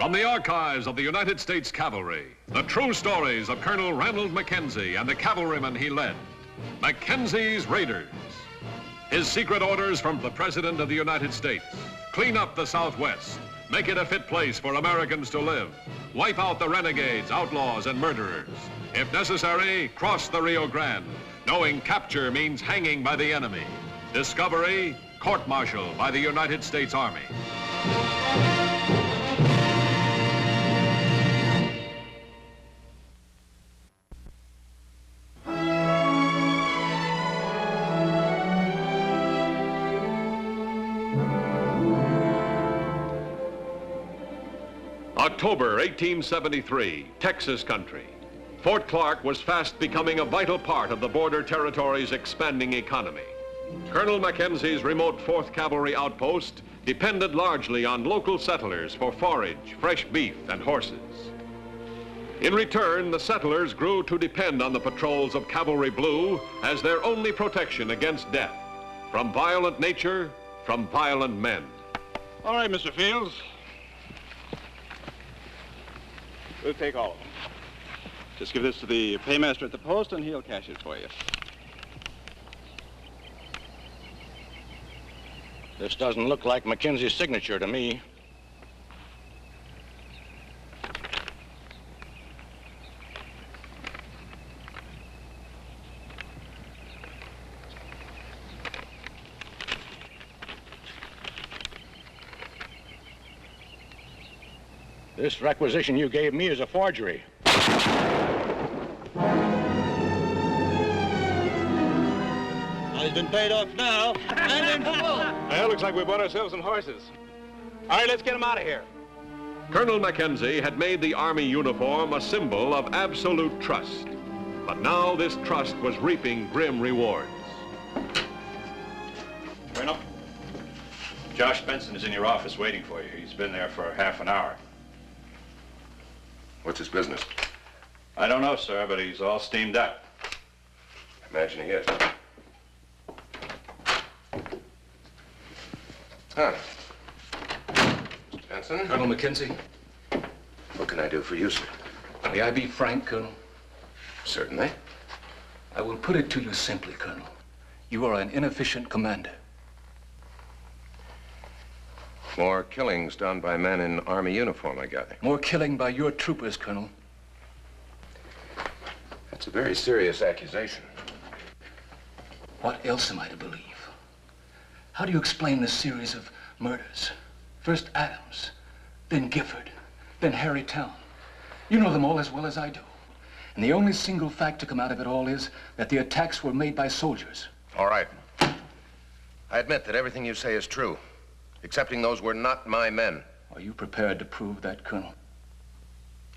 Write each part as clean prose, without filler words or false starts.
From the archives of the United States Cavalry, the true stories of Colonel Ranald Mackenzie and the cavalrymen he led. Mackenzie's Raiders. His secret orders from the President of the United States. Clean up the Southwest. Make it a fit place for Americans to live. Wipe out the renegades, outlaws, and murderers. If necessary, cross the Rio Grande, knowing capture means hanging by the enemy. Discovery, court-martial by the United States Army. October 1873, Texas country. Fort Clark was fast becoming a vital part of the border territory's expanding economy. Colonel Mackenzie's remote 4th Cavalry outpost depended largely on local settlers for forage, fresh beef, and horses. In return, the settlers grew to depend on the patrols of Cavalry Blue as their only protection against death, from violent nature, from violent men. All right, Mr. Fields. We'll take all of them. Just give this to the paymaster at the post, and he'll cash it for you. This doesn't look like Mackenzie's signature to me. This requisition you gave me is a forgery. He's been paid off now, and in full. Well, looks like we bought ourselves some horses. All right, let's get him out of here. Colonel Mackenzie had made the Army uniform a symbol of absolute trust. But now this trust was reaping grim rewards. Colonel, Josh Benson is in your office waiting for you. He's been there for half an hour. What's his business? I don't know, sir, but he's all steamed up. Imagine he is. Huh. Mr. Benson? Colonel Mackenzie, What can I do for you, sir? may I be frank, Colonel? Certainly. I will put it to you simply, Colonel. You are an inefficient commander. More killings done by men in Army uniform, I gather. More killing by your troopers, Colonel. That's a very serious accusation. What else am I to believe? How do you explain this series of murders? First Adams, then Gifford, then Harry Town. You know them all as well as I do. And the only single fact to come out of it all is that the attacks were made by soldiers. All right. I admit that everything you say is true, excepting those were not my men. Are you prepared to prove that, Colonel?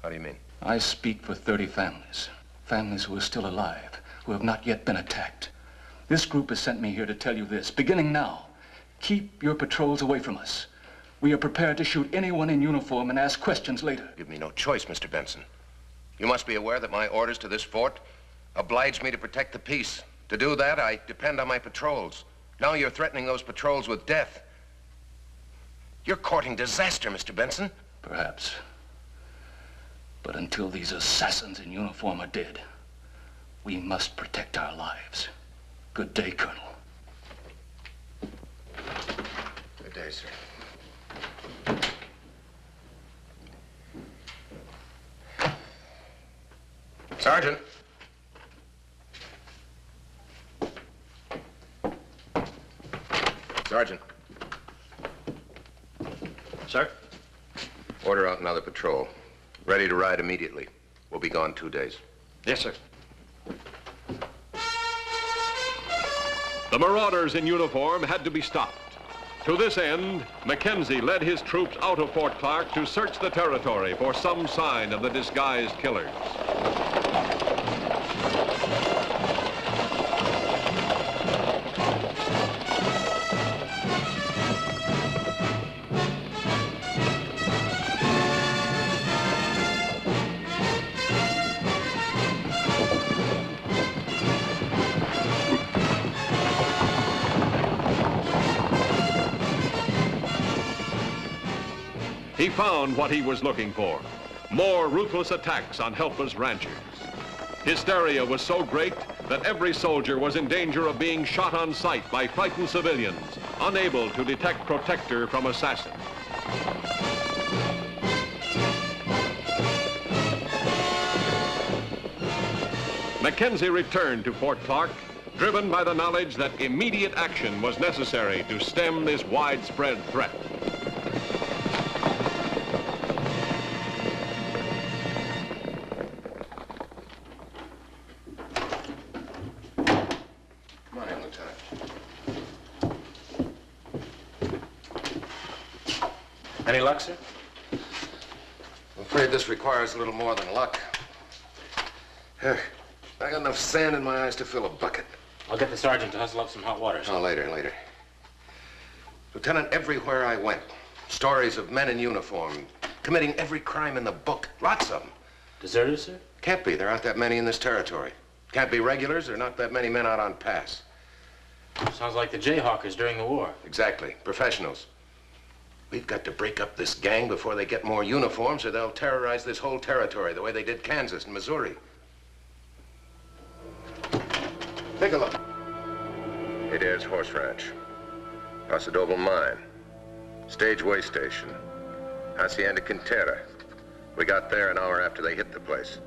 How do you mean? I speak for 30 families. Families who are still alive, who have not yet been attacked. This group has sent me here to tell you this, beginning now. Keep your patrols away from us. We are prepared to shoot anyone in uniform and ask questions later. Give me no choice, Mr. Benson. You must be aware that my orders to this fort oblige me to protect the peace. To do that, I depend on my patrols. Now you're threatening those patrols with death. You're courting disaster, Mr. Benson. Perhaps. But until these assassins in uniform are dead, we must protect our lives. Good day, Colonel. Good day, sir. Sergeant. Sergeant. Sir? Order out another patrol. Ready to ride immediately. We'll be gone 2 days. Yes, sir. The marauders in uniform had to be stopped. To this end, Mackenzie led his troops out of Fort Clark to search the territory for some sign of the disguised killers. He He found what he was looking for, more ruthless attacks on helpless ranchers. Hysteria was so great that every soldier was in danger of being shot on sight by frightened civilians, unable to detect protector from assassin. Mackenzie returned to Fort Clark, driven by the knowledge that immediate action was necessary to stem this widespread threat. Come on in, Lieutenant. Any luck, sir? I'm afraid this requires a little more than luck. Here, I got enough sand in my eyes to fill a bucket. I'll get the sergeant to hustle up some hot water, sir. Oh, later. Lieutenant, everywhere I went, stories of men in uniform committing every crime in the book. Lots of them. Deserters, sir? Can't be. There aren't that many in this territory. Can't be regulars. There are not that many men out on pass. Sounds like the Jayhawkers during the war. Exactly. Professionals. We've got to break up this gang before they get more uniforms, or they'll terrorize this whole territory the way they did Kansas and Missouri. Take a look. Adair's Horse Ranch. Paso Mine. Stage Way Station. Hacienda Quintera. We got there an hour after they hit the place.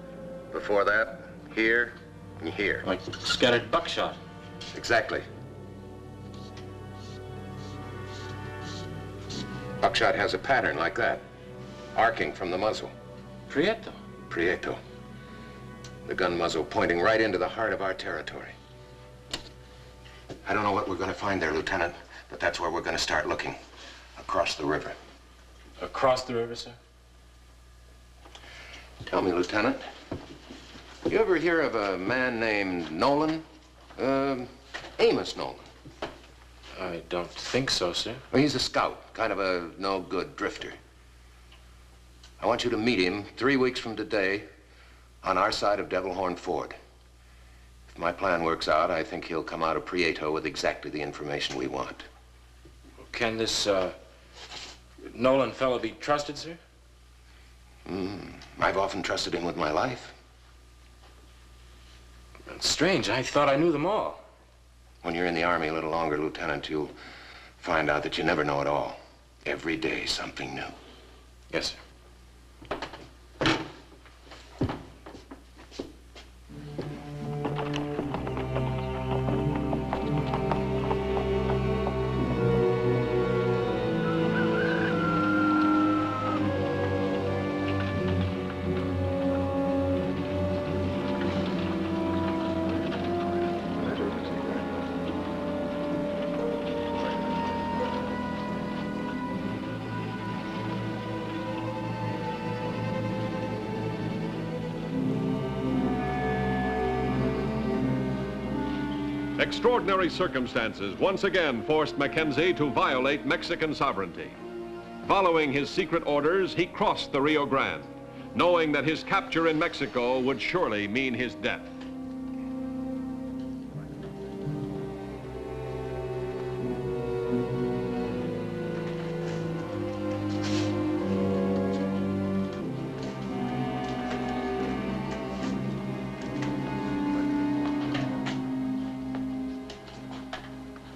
Before that, here and here. Like scattered buckshot. Exactly. Buckshot has a pattern like that, arcing from the muzzle. Prieto. The gun muzzle pointing right into the heart of our territory. I don't know what we're going to find there, Lieutenant, but that's where we're going to start looking. Across the river. Across the river, sir? Tell me, Lieutenant, you ever hear of a man named Nolan? Amos Nolan. I don't think so, sir. Well, he's a scout, kind of a no-good drifter. I want you to meet him 3 weeks from today on our side of Devil Horn Ford. If my plan works out, I think he'll come out of Prieto with exactly the information we want. Can this, Nolan fellow be trusted, sir? I've often trusted him with my life. That's strange. I thought I knew them all. When you're in the Army a little longer, Lieutenant, you'll find out that you never know it all. Every day, something new. Yes, sir. Extraordinary circumstances once again forced Mackenzie to violate Mexican sovereignty. Following his secret orders, he crossed the Rio Grande, knowing that his capture in Mexico would surely mean his death.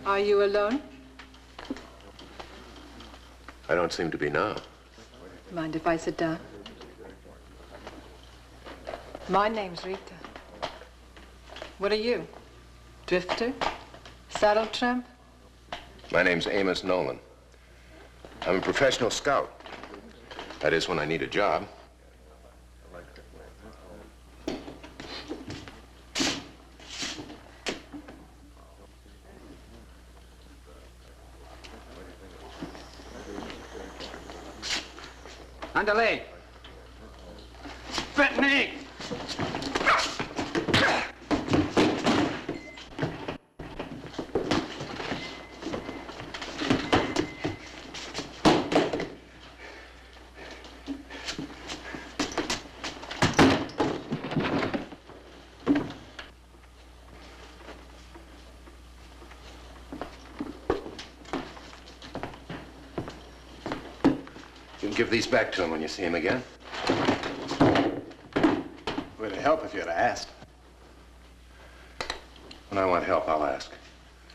Are you alone? I don't seem to be now. Mind if I sit down? My name's Rita. What are you? Drifter? Saddle tramp? My name's Amos Nolan. I'm a professional scout. That is, when I need a job. Andale. Fentanyl. Give these back to him when you see him again. Would it help if you had asked? When I want help, I'll ask.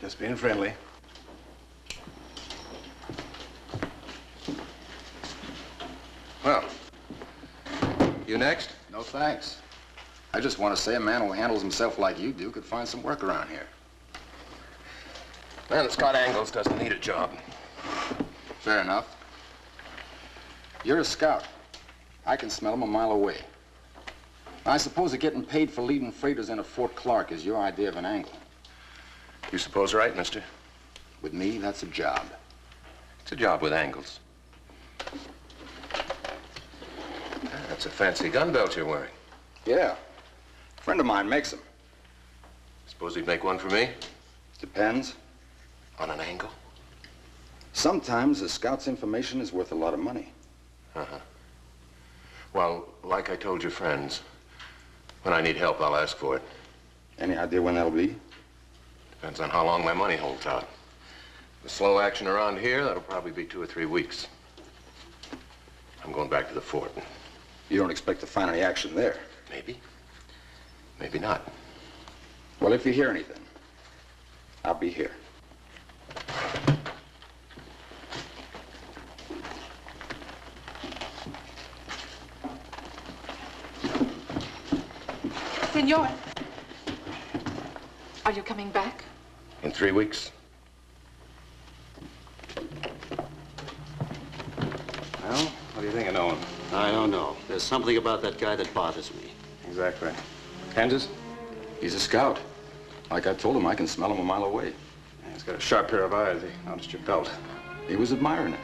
Just being friendly. Well, you next? No thanks. I just want to say a man who handles himself like you do could find some work around here. Man that's got angles doesn't need a job. Fair enough. You're a scout. I can smell him a mile away. I suppose that getting paid for leading freighters into Fort Clark is your idea of an angle. You suppose right, mister? With me, that's a job. It's a job with angles. That's a fancy gun belt you're wearing. Yeah. A friend of mine makes them. Suppose he'd make one for me? Depends. On an angle? Sometimes a scout's information is worth a lot of money. Uh-huh. Well, like I told your friends, when I need help, I'll ask for it. Any idea when that'll be? Depends on how long my money holds out. The slow action around here, that'll probably be 2 or 3 weeks. I'm going back to the fort. You don't expect to find any action there? Maybe. Maybe not. Well, if you hear anything, I'll be here. Senor, are you coming back? In 3 weeks. Well, what do you think of Nolan? I don't know. There's something about that guy that bothers me. Exactly. Kansas? He's a scout. Like I told him, I can smell him a mile away. Yeah, he's got a sharp pair of eyes. He noticed your belt. He was admiring it.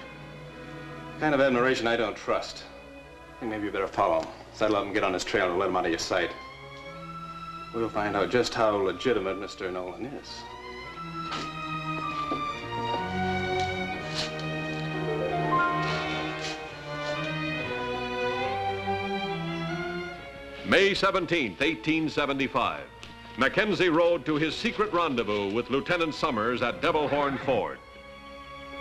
Kind of admiration I don't trust. I think maybe you better follow him. Saddle up and get on his trail and let him out of your sight. We'll find out just how legitimate Mr. Nolan is. May 17th, 1875. Mackenzie rode to his secret rendezvous with Lieutenant Summers at Devil Horn Ford.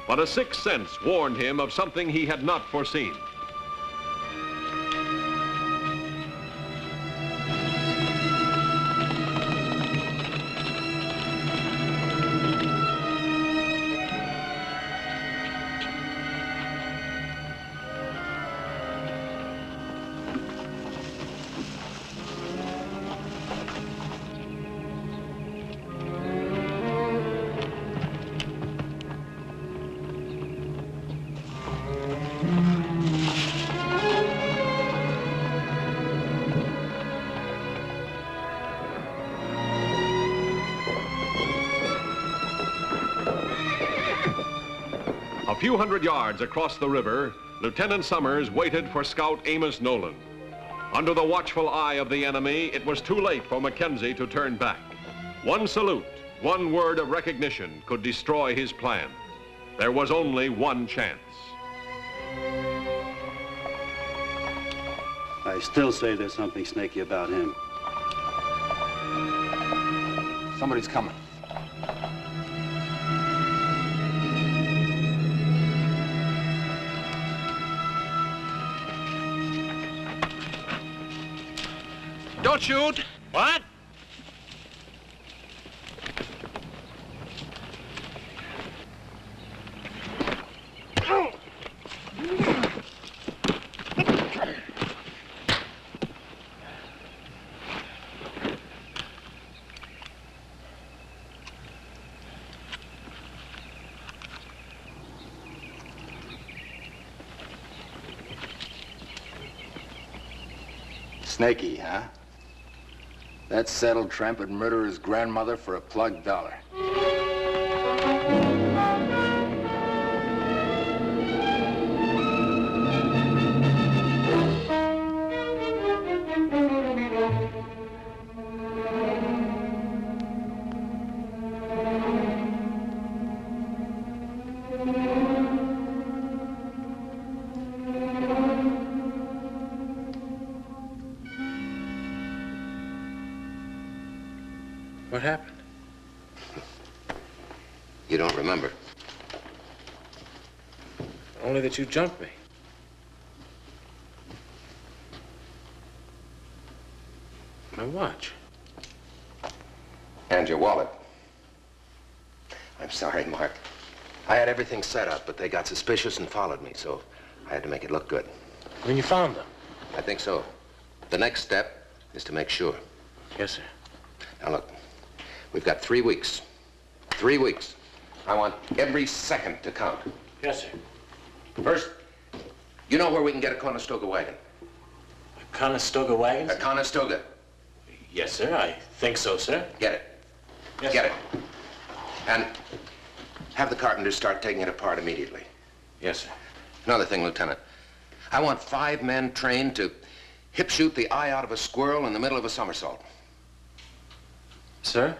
But a sixth sense warned him of something he had not foreseen. A few hundred yards across the river, Lieutenant Summers waited for Scout Amos Nolan. Under the watchful eye of the enemy, it was too late for Mackenzie to turn back. One salute, one word of recognition could destroy his plan. There was only one chance. I still say there's something snaky about him. Somebody's coming. Don't shoot. What? Snaky, huh? That saddle tramp would murder his grandmother for a plugged dollar. What happened? You don't remember. Only that you jumped me. My watch. And your wallet. I'm sorry, Mark. I had everything set up, but they got suspicious and followed me, so I had to make it look good. When you found them? I think so. The next step is to make sure. Yes, sir. Now, look, we've got 3 weeks. 3 weeks. I want every second to count. Yes, sir. First, you know where we can get a Conestoga wagon? A Conestoga wagon? A Conestoga. Yes, sir. I think so, sir. Get it. Yes, Get sir. it. And have the carpenters start taking it apart immediately. Yes, sir. Another thing, Lieutenant. I want 5 men trained to hip shoot the eye out of a squirrel in the middle of a somersault. Sir?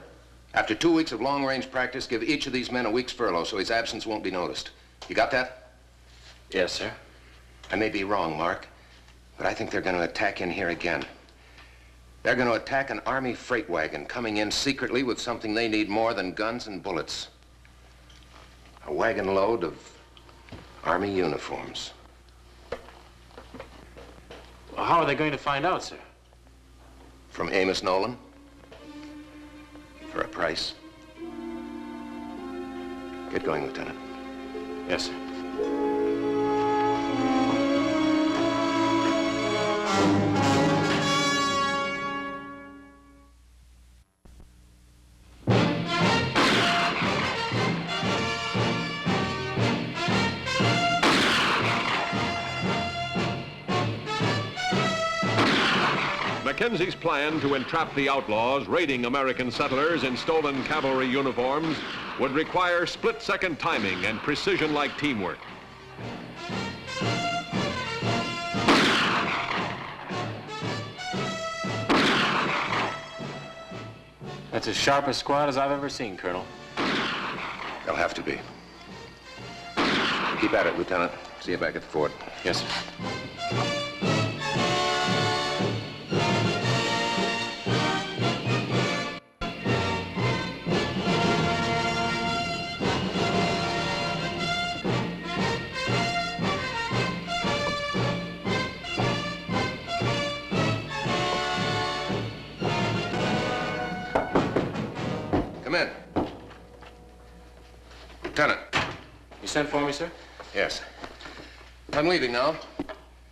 After 2 weeks of long-range practice, give each of these men a week's furlough so his absence won't be noticed. You got that? Yes, sir. I may be wrong, Mark, but I think they're going to attack in here again. They're going to attack an Army freight wagon coming in secretly with something they need more than guns and bullets. A wagon load of Army uniforms. Well, how are they going to find out, sir? From Amos Nolan. For a price. Get going, Lieutenant. Yes, sir. Mackenzie's plan to entrap the outlaws raiding American settlers in stolen cavalry uniforms would require split-second timing and precision-like teamwork. That's as sharp a squad as I've ever seen, Colonel. They'll have to be. Keep at it, Lieutenant. See you back at the fort. Yes, sir. Come in. Lieutenant. You sent for me, sir? Yes. I'm leaving now.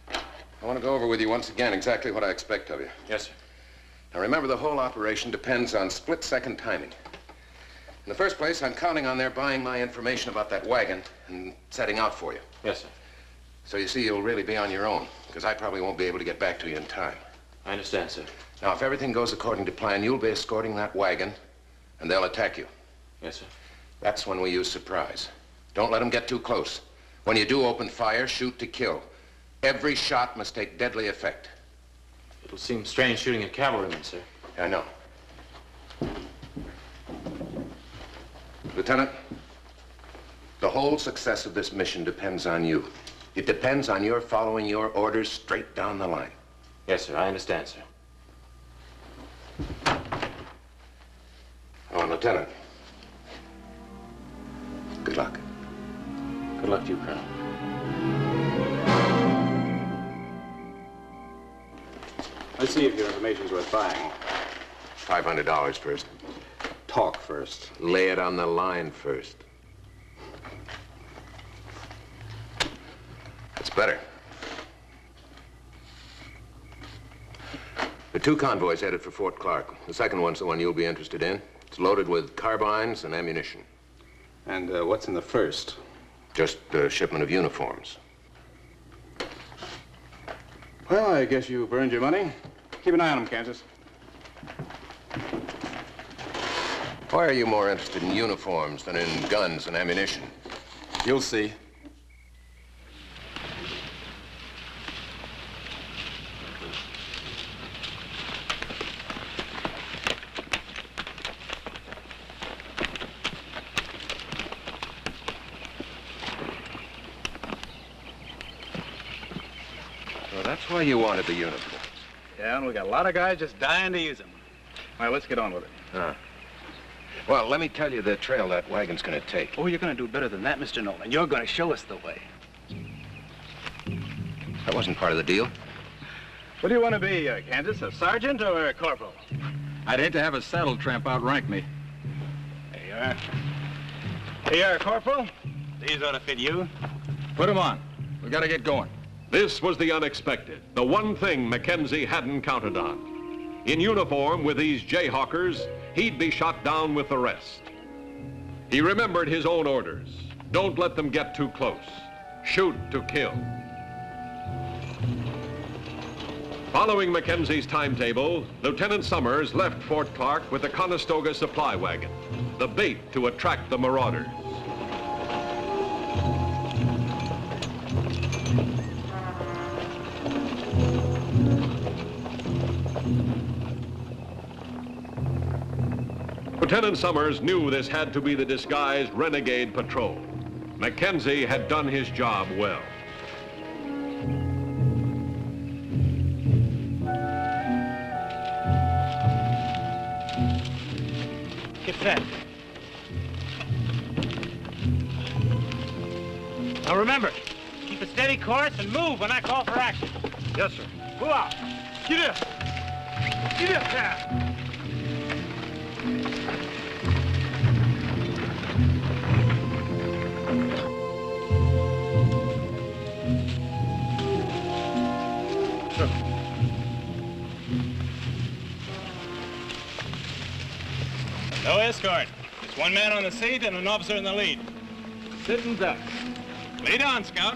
I want to go over with you once again exactly what I expect of you. Yes, sir. Now remember, the whole operation depends on split-second timing. In the first place, I'm counting on their buying my information about that wagon and setting out for you. Yes, sir. So you see, you'll really be on your own, because I probably won't be able to get back to you in time. I understand, sir. Now, if everything goes according to plan, you'll be escorting that wagon, and they'll attack you. Yes, sir. That's when we use surprise. Don't let them get too close. When you do open fire, shoot to kill. Every shot must take deadly effect. It'll seem strange shooting at cavalrymen, sir. I know. Lieutenant, the whole success of this mission depends on you. It depends on your following your orders straight down the line. Yes, sir. I understand, sir. Oh, and Lieutenant, good luck. Good luck to you, Colonel. Let's see if your information's worth buying. $500 first. Talk first. Lay it on the line first. That's better. There are 2 convoys headed for Fort Clark. The second one's the one you'll be interested in. It's loaded with carbines and ammunition. And what's in the first? Just a shipment of uniforms. Well, I guess you've earned your money. Keep an eye on them, Kansas. Why are you more interested in uniforms than in guns and ammunition? You'll see. Well, that's why you wanted the uniforms. Yeah, and we got a lot of guys just dying to use them. All right, let's get on with it. Well, let me tell you the trail that wagon's going to take. Oh, you're going to do better than that, Mr. Nolan. You're going to show us the way. That wasn't part of the deal. What do you want to be, Kansas? A sergeant or a corporal? I'd hate to have a saddle tramp outrank me. There you are. Here you are, Corporal. These ought to fit you. Put him on. We gotta get going. This was the unexpected, the one thing Mackenzie hadn't counted on. In uniform with these jayhawkers, he'd be shot down with the rest. He remembered his own orders. Don't let them get too close. Shoot to kill. Following Mackenzie's timetable, Lieutenant Summers left Fort Clark with the Conestoga supply wagon, the bait to attract the marauders. Lieutenant Summers knew this had to be the disguised renegade patrol. Mackenzie had done his job well. Get set. Now remember, keep a steady course and move when I call for action. Yes, sir. Go out. Get up. Get up now. No escort. Just one man on the seat and an officer in the lead. Sit and duck. Lead on, Scout.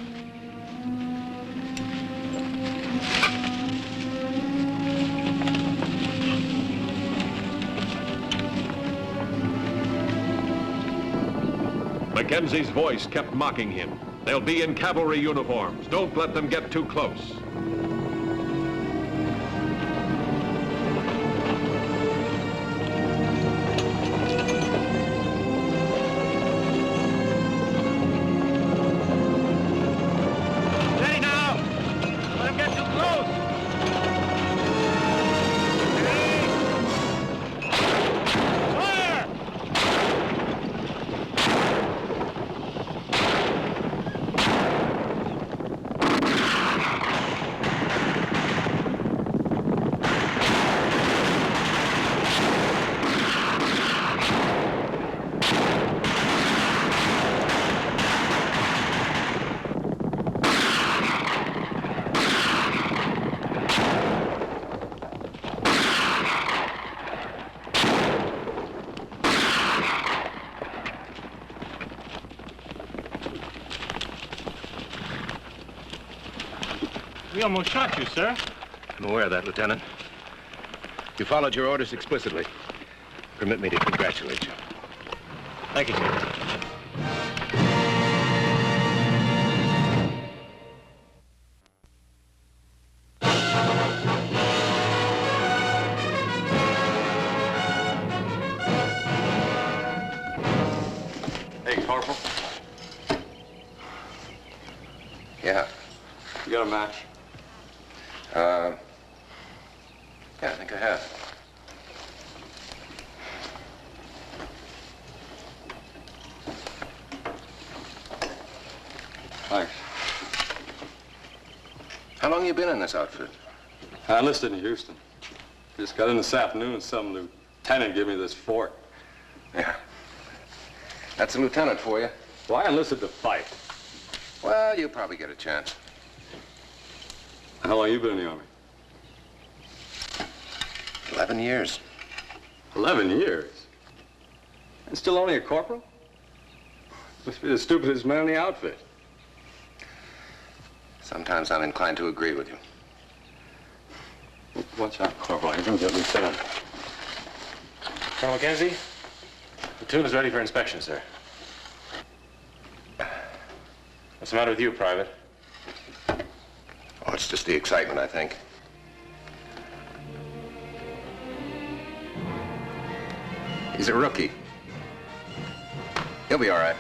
Mackenzie's voice kept mocking him. They'll be in cavalry uniforms. Don't let them get too close. We almost shot you, sir. I'm aware of that, Lieutenant. You followed your orders explicitly. Permit me to congratulate you. Thank you, sir. Hey, Corporal. Yeah. You got a match? Yeah, I think I have. Thanks. How long you been in this outfit? I enlisted in Houston. Just got in this afternoon and some lieutenant gave me this fort. Yeah. That's a lieutenant for you. Well, I enlisted to fight. Well, you'll probably get a chance. How long you been in the Army? 11 years. 11 years? And still only a corporal? Must be the stupidest man in the outfit. Sometimes I'm inclined to agree with you. Watch out, Corporal. You're gonna get lieutenant. Colonel Mackenzie, the platoon is ready for inspection, sir. What's the matter with you, Private? Oh, it's just the excitement, I think. He's a rookie. He'll be all right.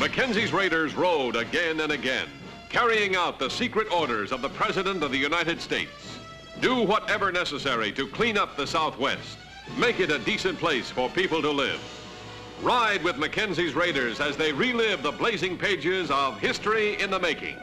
Mackenzie's raiders rode again and again, carrying out the secret orders of the President of the United States. Do whatever necessary to clean up the Southwest. Make it a decent place for people to live. Ride with Mackenzie's Raiders as they relive the blazing pages of history in the making.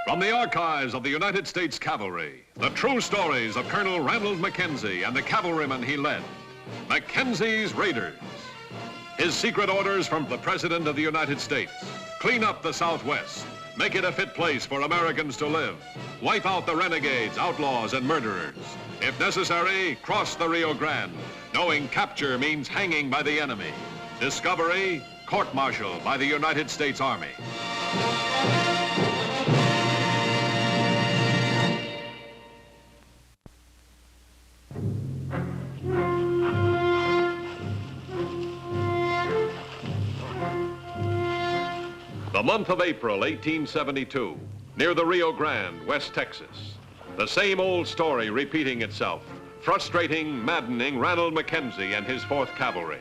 From the archives of the United States Cavalry, the true stories of Colonel Ranald Mackenzie and the cavalrymen he led. Mackenzie's Raiders. His secret orders from the President of the United States. Clean up the Southwest. Make it a fit place for Americans to live. Wipe out the renegades, outlaws, and murderers. If necessary, cross the Rio Grande, knowing capture means hanging by the enemy. Discovery, court-martial by the United States Army. The month of April, 1872, near the Rio Grande, West Texas. The same old story repeating itself, frustrating, maddening Ranald Mackenzie and his 4th Cavalry.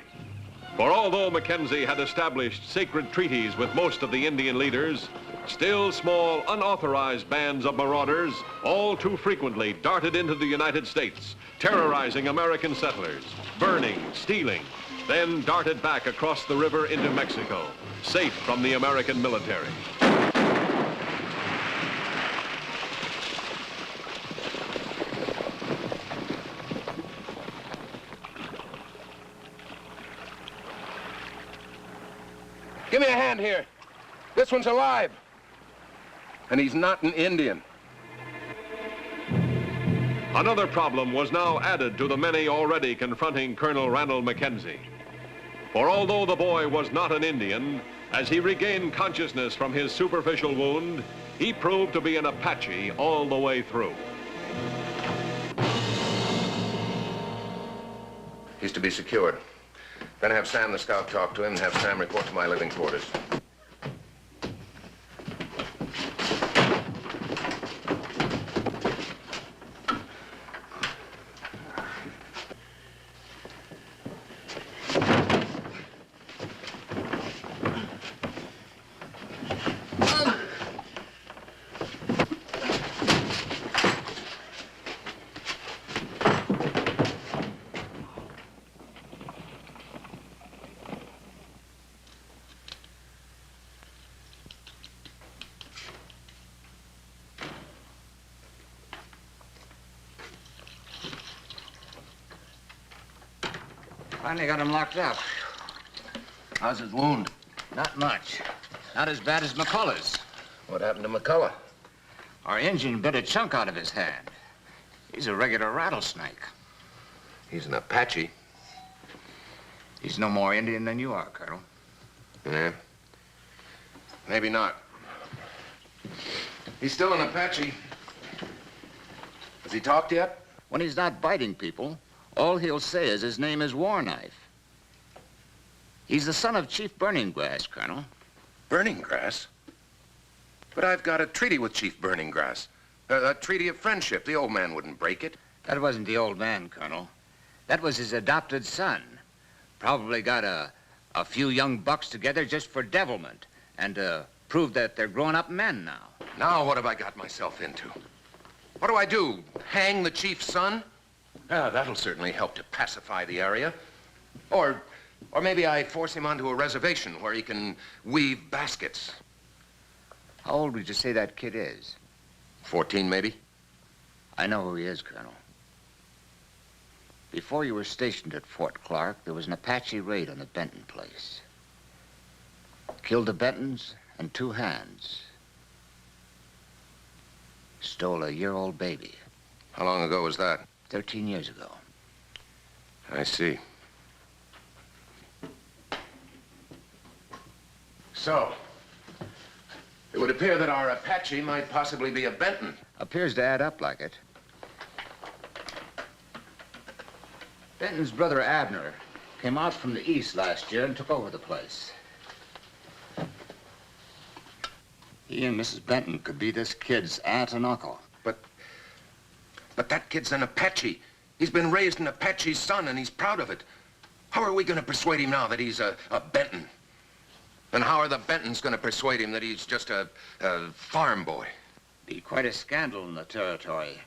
For although Mackenzie had established sacred treaties with most of the Indian leaders, still small, unauthorized bands of marauders all too frequently darted into the United States, terrorizing American settlers, burning, stealing, then darted back across the river into Mexico, safe from the American military. Give me a hand here. This one's alive. And he's not an Indian. Another problem was now added to the many already confronting Colonel Ranald Mackenzie. For although the boy was not an Indian, as he regained consciousness from his superficial wound, he proved to be an Apache all the way through. He's to be secured. Then have Sam the scout talk to him and have Sam report to my living quarters. Finally got him locked up. How's his wound? Not much. Not as bad as McCullough's. What happened to McCullough? Our engine bit a chunk out of his hand. He's a regular rattlesnake. He's an Apache. He's no more Indian than you are, Colonel. Yeah. Maybe not. He's still an Apache. Has he talked yet? When he's not biting people, all he'll say is his name is War Knife. He's the son of Chief Burning Grass, Colonel. Burning Grass? But I've got a treaty with Chief Burning Grass. A treaty of friendship. The old man wouldn't break it. That wasn't the old man, Colonel. That was his adopted son. Probably got a few young bucks together just for devilment and to prove that they're grown-up men now. Now what have I got myself into? What do I do? Hang the chief's son? That'll certainly help to pacify the area. Or maybe I force him onto a reservation where he can weave baskets. How old would you say that kid is? 14, maybe. I know who he is, Colonel. Before you were stationed at Fort Clark, there was an Apache raid on the Benton place. Killed the Bentons and 2 hands. Stole a year-old baby. How long ago was that? 13 years ago. I see. So, it would appear that our Apache might possibly be a Benton. Appears to add up like it. Benton's brother Abner came out from the east last year and took over the place. He and Mrs. Benton could be this kid's aunt and uncle. But that kid's an Apache. He's been raised an Apache's son, and he's proud of it. How are we going to persuade him now that he's a Benton? And how are the Bentons going to persuade him that he's just a farm boy? Be quite a scandal in the territory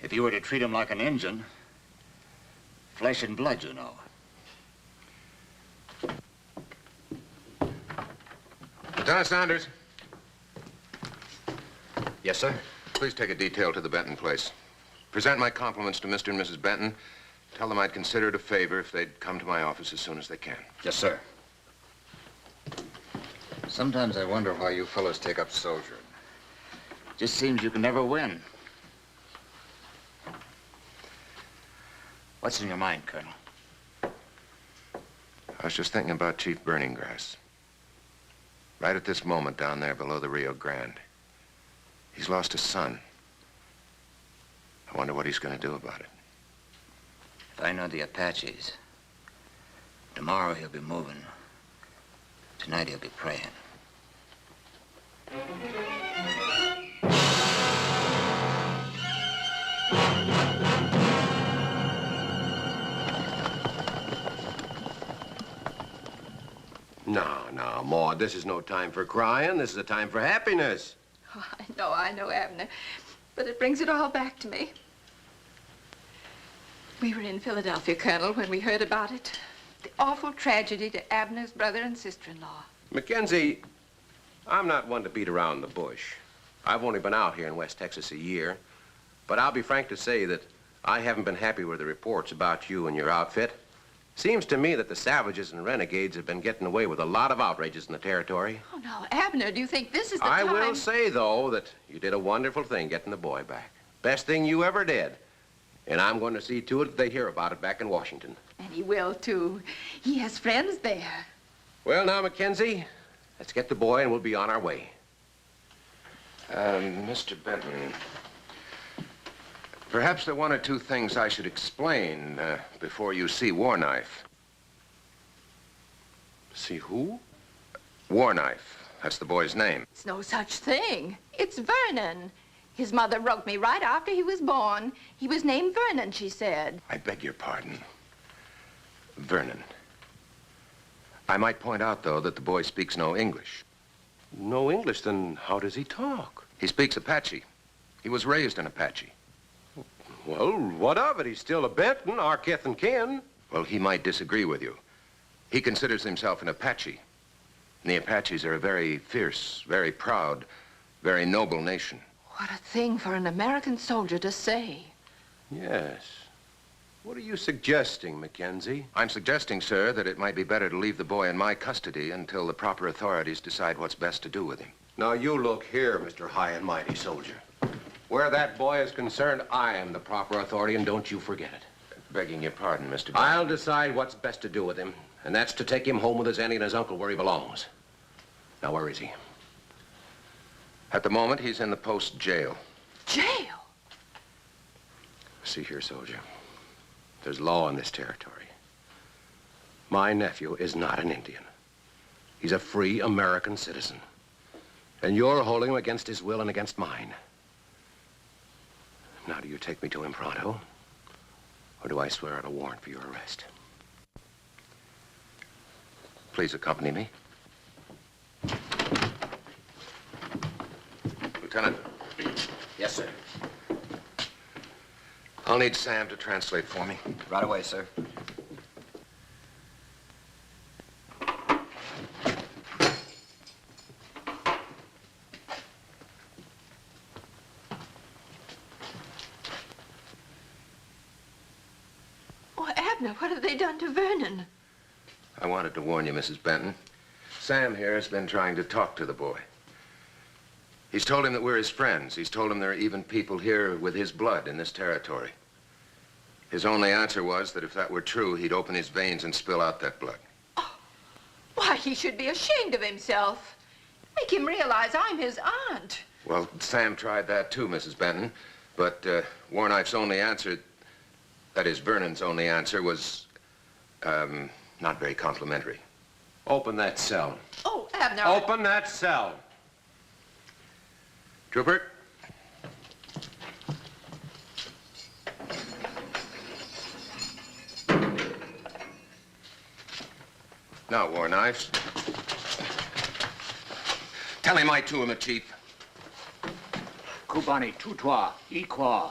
if you were to treat him like an Injun. Flesh and blood, you know. Lieutenant Saunders. Yes, sir? Please take a detail to the Benton place. Present my compliments to Mr. and Mrs. Benton. Tell them I'd consider it a favor if they'd come to my office as soon as they can. Yes, sir. Sometimes I wonder why you fellows take up soldiering. Just seems you can never win. What's in your mind, Colonel? I was just thinking about Chief Burning Grass. Right at this moment down there below the Rio Grande. He's lost a son. I wonder what he's going to do about it. If I know the Apaches, tomorrow he'll be moving. Tonight he'll be praying. No, Maud, this is no time for crying. This is a time for happiness. Oh, I know, Abner. But it brings it all back to me. We were in Philadelphia, Colonel, when we heard about it. The awful tragedy to Abner's brother and sister-in-law. Mackenzie, I'm not one to beat around the bush. I've only been out here in West Texas a year. But I'll be frank to say that I haven't been happy with the reports about you and your outfit. Seems to me that the savages and renegades have been getting away with a lot of outrages in the territory. Oh, no, Abner, do you think this is the I time? will say, though, that you did a wonderful thing getting the boy back. Best thing you ever did. And I'm going to see to it that they hear about it back in Washington. And he will, too. He has friends there. Well, now, Mackenzie, let's get the boy and we'll be on our way. Mr. Benton, perhaps there are 1 or 2 things I should explain before you see Warknife. See who? Warknife. That's the boy's name. It's no such thing. It's Vernon. His mother wrote me right after he was born. He was named Vernon, she said. I beg your pardon. Vernon. I might point out, though, that the boy speaks no English. No English? Then how does he talk? He speaks Apache. He was raised an Apache. Well, what of it? He's still a Benton, our kith and kin. Well, he might disagree with you. He considers himself an Apache. And the Apaches are a very fierce, very proud, very noble nation. What a thing for an American soldier to say. Yes. What are you suggesting, Mackenzie? I'm suggesting, sir, that it might be better to leave the boy in my custody until the proper authorities decide what's best to do with him. Now, you look here, Mr. High and Mighty Soldier. Where that boy is concerned, I am the proper authority, and don't you forget it. Begging your pardon, Mr. Benton. I'll decide what's best to do with him, and that's to take him home with his auntie and his uncle where he belongs. Now, where is he? At the moment, he's in the post jail. Jail? See here, soldier. There's law in this territory. My nephew is not an Indian. He's a free American citizen. And you're holding him against his will and against mine. Now, do you take me to him pronto? Or do I swear out a warrant for your arrest? Please accompany me. Lieutenant. Yes, sir. I'll need Sam to translate for me. Right away, sir. Abner, what have they done to Vernon? I wanted to warn you, Mrs. Benton. Sam here has been trying to talk to the boy. He's told him that we're his friends. He's told him there are even people here with his blood in this territory. His only answer was that if that were true, he'd open his veins and spill out that blood. Oh, why, he should be ashamed of himself. Make him realize I'm his aunt. Well, Sam tried that too, Mrs. Benton. But Warknife's only answer, that is, Vernon's only answer, was not very complimentary. Open that cell. Oh, Abner. Open that cell. Trooper? Now, Warknife. Tell him I too am a chief. Kubani, tutwa, ikwa.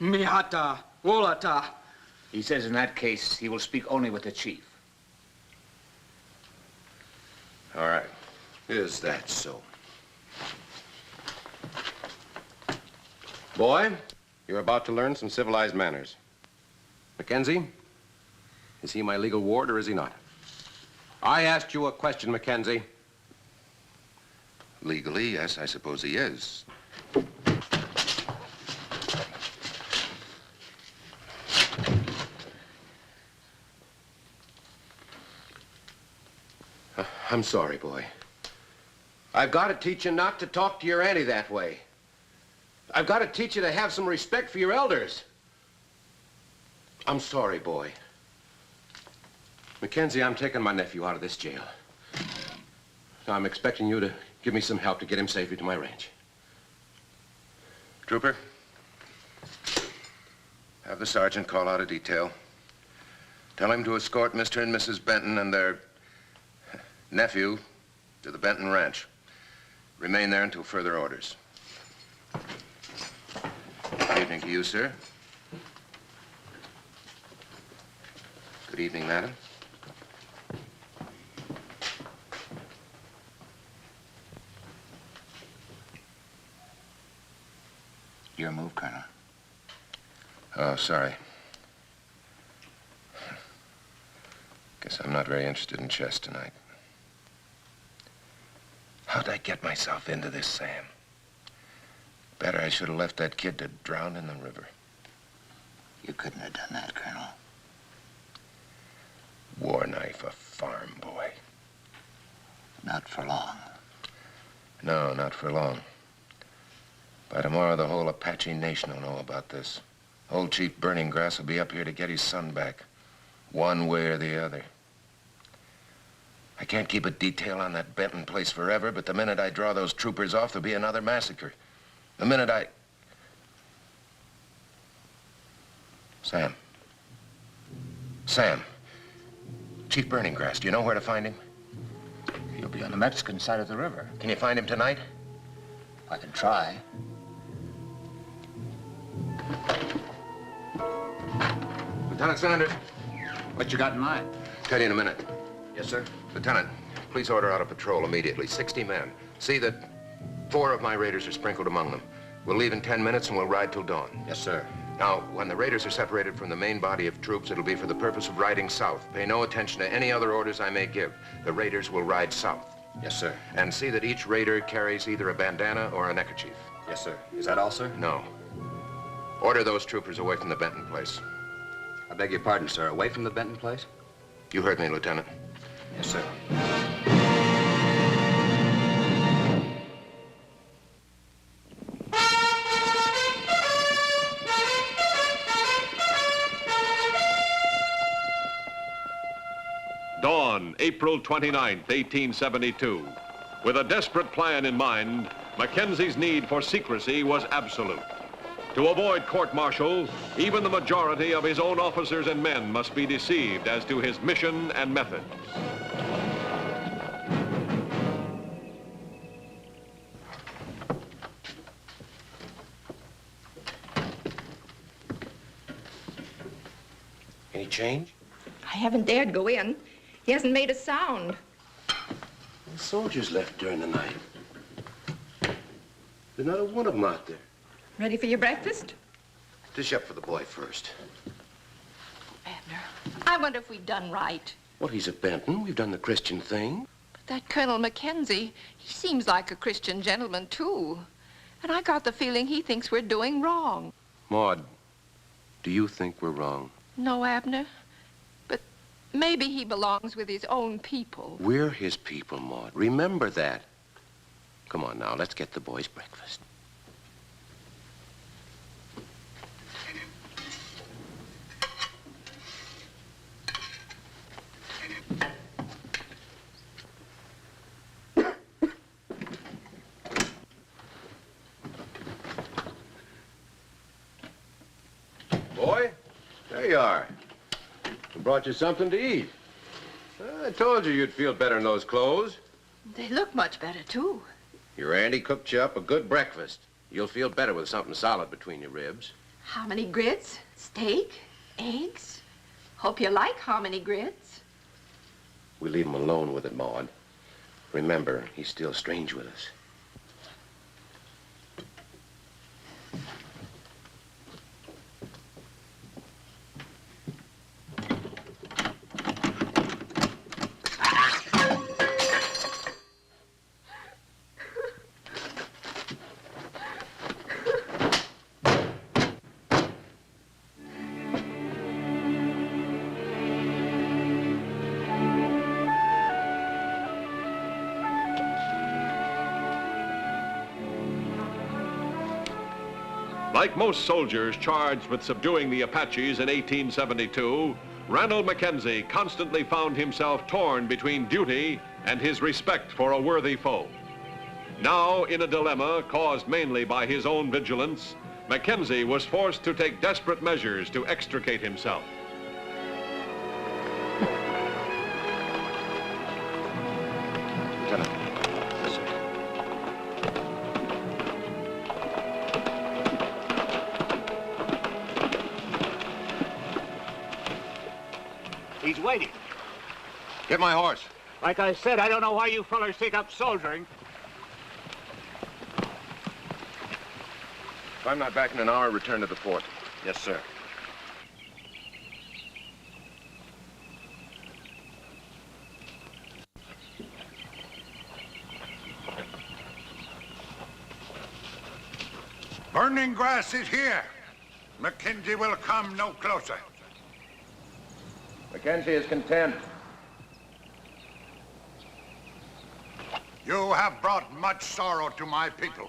Mihata, wolata. He says in that case, he will speak only with the chief. All right. Is that so? Boy, you're about to learn some civilized manners. Mackenzie, is he my legal ward or is he not? I asked you a question, Mackenzie. Legally, yes, I suppose he is. I'm sorry, boy. I've got to teach you not to talk to your auntie that way. I've got to teach you to have some respect for your elders. I'm sorry, boy. Mackenzie, I'm taking my nephew out of this jail. Now, I'm expecting you to give me some help to get him safely to my ranch. Trooper, have the sergeant call out a detail. Tell him to escort Mr. and Mrs. Benton and their nephew to the Benton Ranch. Remain there until further orders. Good evening to you, sir. Good evening, madam. Your move, Colonel. Oh, sorry. Guess I'm not very interested in chess tonight. How'd I get myself into this, Sam? Better I should have left that kid to drown in the river. You couldn't have done that, Colonel. Warknife, a farm boy. Not for long. No, not for long. By tomorrow, the whole Apache Nation will know about this. Old Chief Burning Grass will be up here to get his son back, one way or the other. I can't keep a detail on that Benton place forever, but the minute I draw those troopers off, there'll be another massacre. The minute I... Sam. Sam. Chief Burning Grass, do you know where to find him? He'll be on the Mexican side of the river. Can you find him tonight? I can try. Lieutenant Sanders. What you got in mind? Tell you in a minute. Yes, sir. Lieutenant, please order out a patrol immediately. 60 men. See that 4 of my raiders are sprinkled among them. We'll leave in 10 minutes and we'll ride till dawn. Yes, sir. Now, when the raiders are separated from the main body of troops, it'll be for the purpose of riding south. Pay no attention to any other orders I may give. The raiders will ride south. Yes, sir. And see that each raider carries either a bandana or a neckerchief. Yes, sir. Is that all, sir? No. Order those troopers away from the Benton place. I beg your pardon, sir. Away from the Benton place? You heard me, Lieutenant. Yes, sir. Dawn, April 29th, 1872. With a desperate plan in mind, Mackenzie's need for secrecy was absolute. To avoid court-martial, even the majority of his own officers and men must be deceived as to his mission and methods. Any change? I haven't dared go in. He hasn't made a sound. The soldiers left during the night. There's not a one of them out there. Ready for your breakfast? Dish up for the boy first. Abner. I wonder if we've done right. Well, he's a Benton. We've done the Christian thing. But that Colonel Mackenzie, he seems like a Christian gentleman, too. And I got the feeling he thinks we're doing wrong. Maud, do you think we're wrong? No, Abner. But maybe he belongs with his own people. We're his people, Maud. Remember that. Come on now, let's get the boys breakfast. Boy, there you are. I brought you something to eat. I told you you'd feel better in those clothes. They look much better, too. Your auntie cooked you up a good breakfast. You'll feel better with something solid between your ribs. How many grits? Steak? Eggs? Hope you like hominy grits. We leave him alone with it, Maud. Remember, he's still strange with us. Like most soldiers charged with subduing the Apaches in 1872, Ranald Mackenzie constantly found himself torn between duty and his respect for a worthy foe. Now, in a dilemma caused mainly by his own vigilance, Mackenzie was forced to take desperate measures to extricate himself. Lieutenant, listen. He's waiting. Get my horse. Like I said, I don't know why you fellers take up soldiering. If I'm not back in an hour, return to the fort. Yes, sir. Burning grass is here. Mackenzie will come no closer. Mackenzie is content. You have brought much sorrow to my people.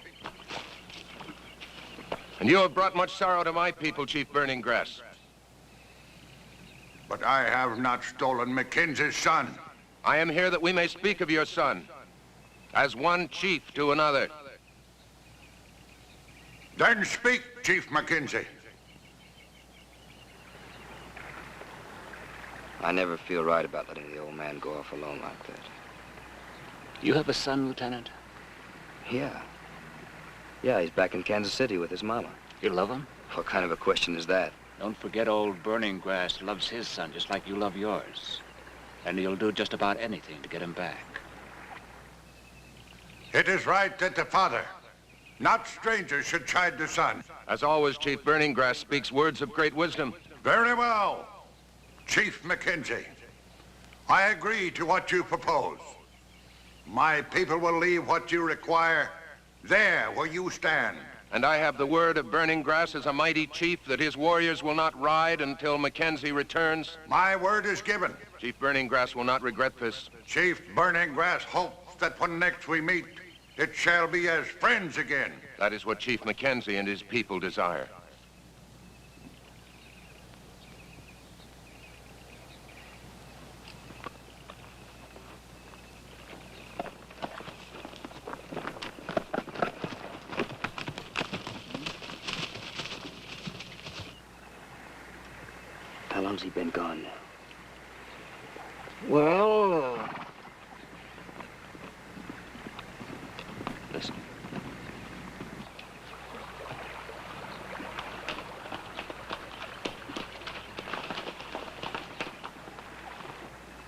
And you have brought much sorrow to my people, Chief Burning Grass. But I have not stolen Mackenzie's son. I am here that we may speak of your son, as one chief to another. Then speak, Chief Mackenzie. I never feel right about letting the old man go off alone like that. You have a son, Lieutenant? Yeah. Yeah, he's back in Kansas City with his mama. You love him? What kind of a question is that? Don't forget old Burning Grass loves his son just like you love yours. And he'll do just about anything to get him back. It is right that the father, not strangers, should chide the son. As always, Chief Burning Grass speaks words of great wisdom. Very well, Chief Mackenzie. I agree to what you propose. My people will leave what you require there where you stand. And I have the word of Burning Grass as a mighty chief that his warriors will not ride until Mackenzie returns. My word is given. Chief Burning Grass will not regret this. Chief Burning Grass hopes that when next we meet, it shall be as friends again. That is what Chief Mackenzie and his people desire. How long's he been gone? Well, Listen.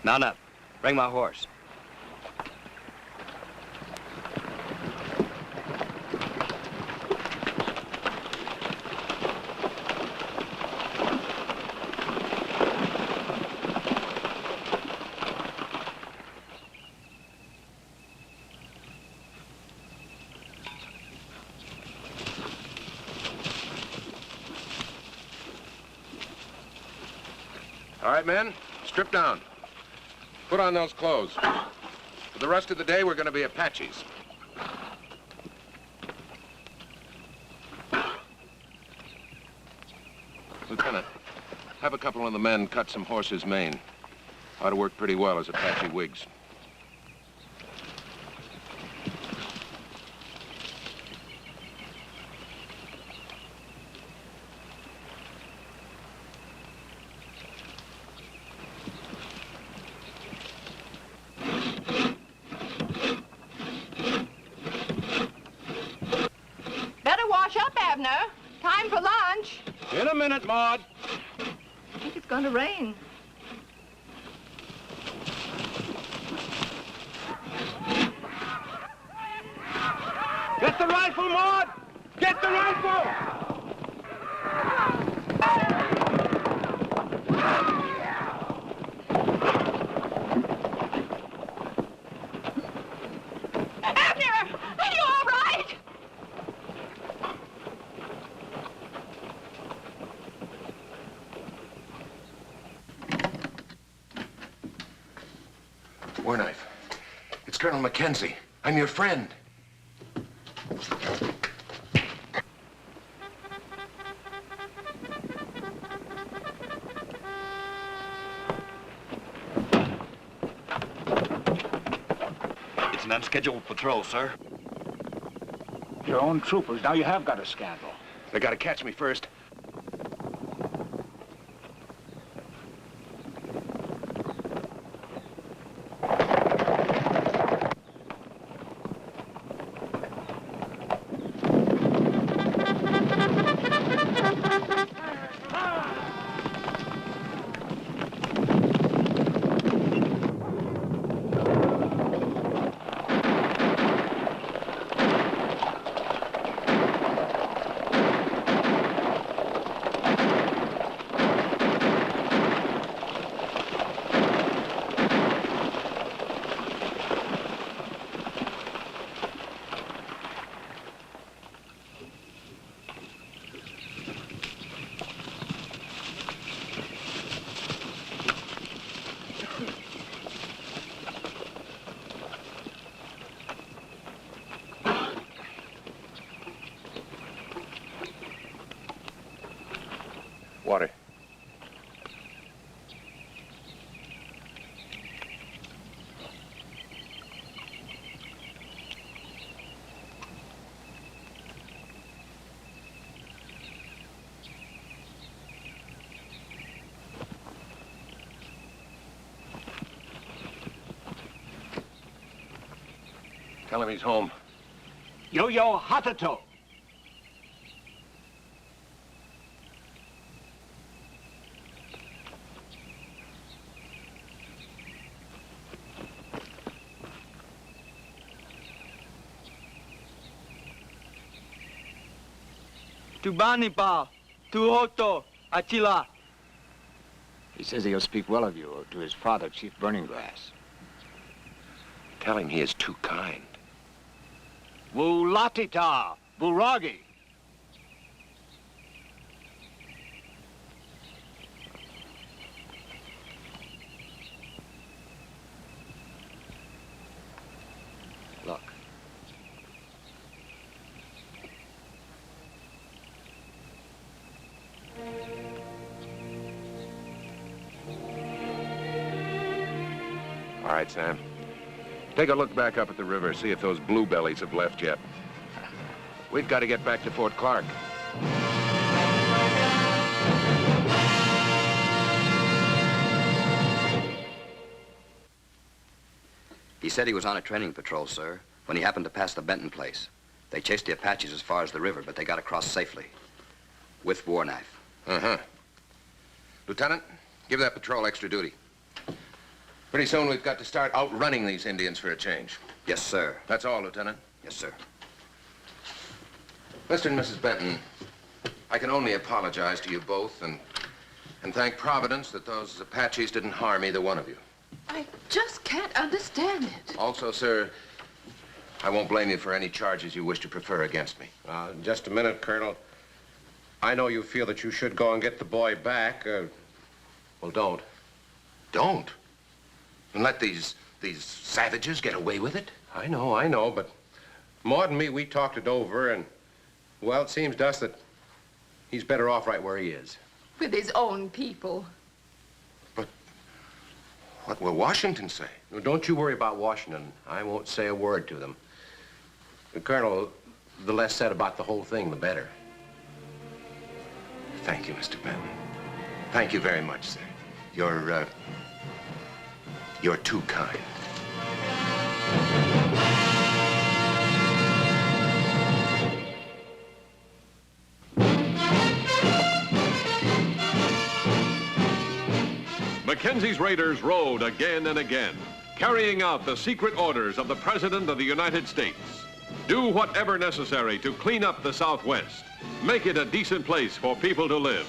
Mount up. Bring my horse. All right, men, strip down. Put on those clothes. For the rest of the day, we're going to be Apaches. Lieutenant, have a couple of the men cut some horses' mane. Ought to work pretty well as Apache wigs. Better wash up, Abner. Time for lunch. In a minute, Maud. I think it's going to rain. Get the rifle, Maud! Get the rifle! Abner, are you all right? War knife. It's Colonel Mackenzie. I'm your friend. It's an unscheduled patrol, sir. Your own troopers. Now you have got a scandal. They gotta catch me first. Water. Tell him he's home. Yo-yo Hatato. Tubanipa, Tuhoto, Achila. He says he'll speak well of you to his father, Chief Burning Grass. Tell him he is too kind. Wulatita, Buragi. Look. All right, Sam. Take a look back up at the river, see if those bluebellies have left yet. We've got to get back to Fort Clark. He said he was on a training patrol, sir, when he happened to pass the Benton place. They chased the Apaches as far as the river, but they got across safely. With war knife. Uh-huh. Lieutenant, give that patrol extra duty. Pretty soon we've got to start outrunning these Indians for a change. Yes, sir. That's all, Lieutenant. Yes, sir. Mr. and Mrs. Benton, I can only apologize to you both and thank Providence that those Apaches didn't harm either one of you. I just can't understand it. Also, sir, I won't blame you for any charges you wish to prefer against me. Just a minute, Colonel. I know you feel that you should go and get the boy back. Well, don't. Don't. And let these savages get away with it? I know, but Maud and me, we talked it over, and, well, it seems to us that he's better off right where he is. With his own people. What will Washington say? Well, don't you worry about Washington. I won't say a word to them. Colonel, the less said about the whole thing, the better. Thank you, Mr. Benton. Thank you very much, sir. You're too kind. Mackenzie's raiders rode again and again, carrying out the secret orders of the President of the United States. Do whatever necessary to clean up the Southwest, make it a decent place for people to live.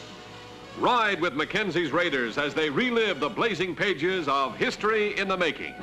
Ride with Mackenzie's raiders as they relive the blazing pages of history in the making.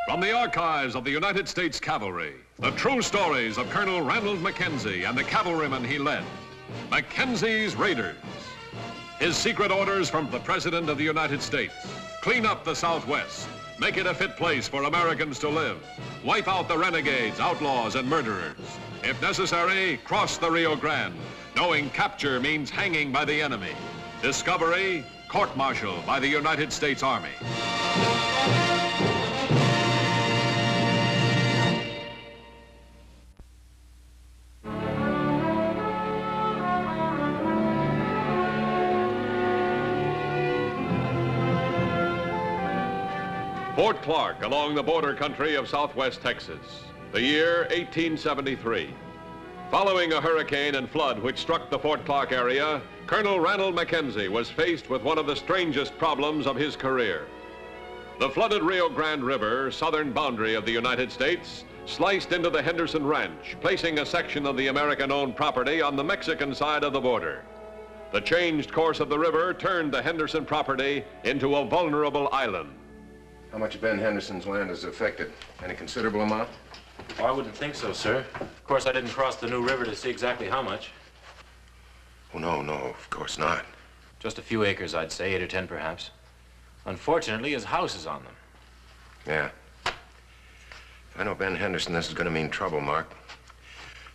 From the archives of the United States Cavalry, the true stories of Colonel Ranald Mackenzie and the cavalrymen he led. Mackenzie's Raiders. His secret orders from the President of the United States. Clean up the Southwest. Make it a fit place for Americans to live. Wipe out the renegades, outlaws, and murderers. If necessary, cross the Rio Grande, knowing capture means hanging by the enemy. Discovery, court-martial by the United States Army. Fort Clark, along the border country of southwest Texas, the year 1873. Following a hurricane and flood which struck the Fort Clark area, Colonel Ranald Mackenzie was faced with one of the strangest problems of his career. The flooded Rio Grande River, southern boundary of the United States, sliced into the Henderson Ranch, placing a section of the American-owned property on the Mexican side of the border. The changed course of the river turned the Henderson property into a vulnerable island. How much of Ben Henderson's land is affected? Any considerable amount? Oh, I wouldn't think so, sir. Of course, I didn't cross the New River to see exactly how much. Oh, no, of course not. Just a few acres, I'd say, 8 or 10 perhaps. Unfortunately, his house is on them. Yeah. If I know Ben Henderson, this is going to mean trouble, Mark.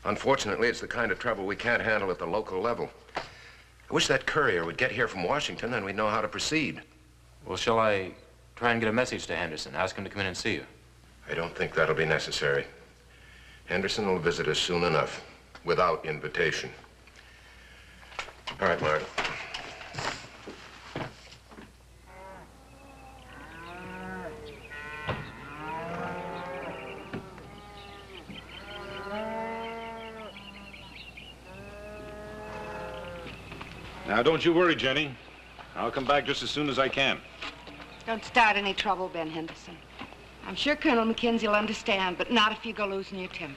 Unfortunately, it's the kind of trouble we can't handle at the local level. I wish that courier would get here from Washington, and we'd know how to proceed. Well, shall I try and get a message to Henderson? Ask him to come in and see you. I don't think that'll be necessary. Henderson will visit us soon enough, without invitation. All right, Mark. Now, don't you worry, Jenny. I'll come back just as soon as I can. Don't start any trouble, Ben Henderson. I'm sure Colonel Mackenzie will understand, but not if you go losing your temper.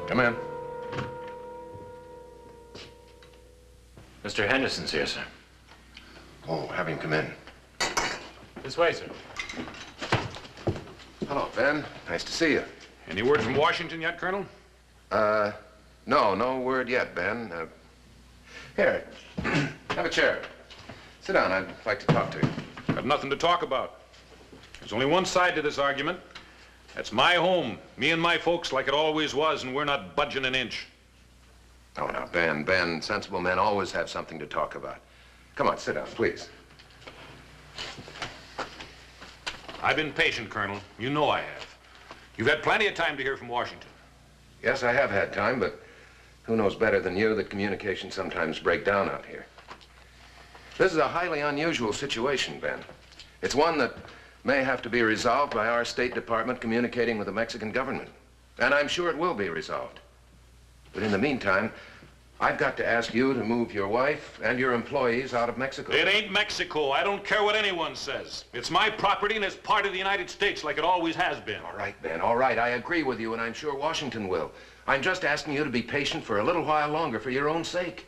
Come in. Mr. Henderson's here, sir. Oh, have him come in. This way, sir. Hello, Ben. Nice to see you. Any word from Washington yet, Colonel? No word yet, Ben. Here, have a chair. Sit down. I'd like to talk to you. Got nothing to talk about. There's only one side to this argument. That's my home, me and my folks, like it always was, and we're not budging an inch. Oh, now, Ben, sensible men always have something to talk about. Come on, sit down, please. I've been patient, Colonel. You know I have. You've had plenty of time to hear from Washington. Yes, I have had time, but who knows better than you that communications sometimes break down out here. This is a highly unusual situation, Ben. It's one that may have to be resolved by our State Department communicating with the Mexican government. And I'm sure it will be resolved. But in the meantime, I've got to ask you to move your wife and your employees out of Mexico. It ain't Mexico. I don't care what anyone says. It's my property and it's part of the United States like it always has been. All right, Ben, all right. I agree with you, and I'm sure Washington will. I'm just asking you to be patient for a little while longer for your own sake.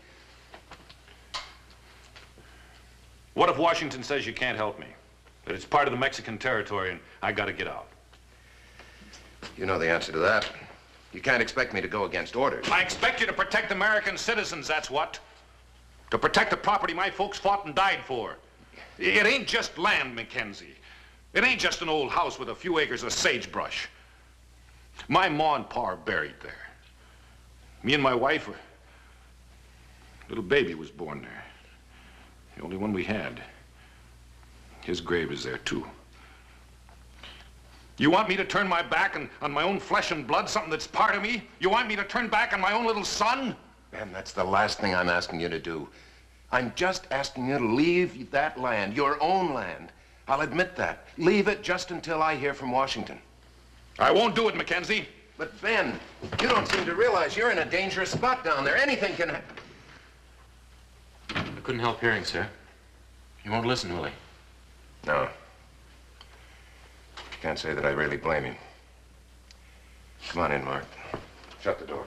What if Washington says you can't help me? That it's part of the Mexican territory and I gotta get out? You know the answer to that. You can't expect me to go against orders. I expect you to protect American citizens, that's what. To protect the property my folks fought and died for. It ain't just land, Mackenzie. It ain't just an old house with a few acres of sagebrush. My ma and pa are buried there. Me and my wife, little baby was born there. The only one we had. His grave is there, too. You want me to turn my back on my own flesh and blood, something that's part of me? You want me to turn back on my own little son? Ben, that's the last thing I'm asking you to do. I'm just asking you to leave that land, your own land. I'll admit that. Leave it just until I hear from Washington. I won't do it, Mackenzie. But, Ben, you don't seem to realize you're in a dangerous spot down there. Anything can happen. I couldn't help hearing, sir. You won't listen, will he? No. Can't say that I really blame him. Come on in, Mark. Shut the door.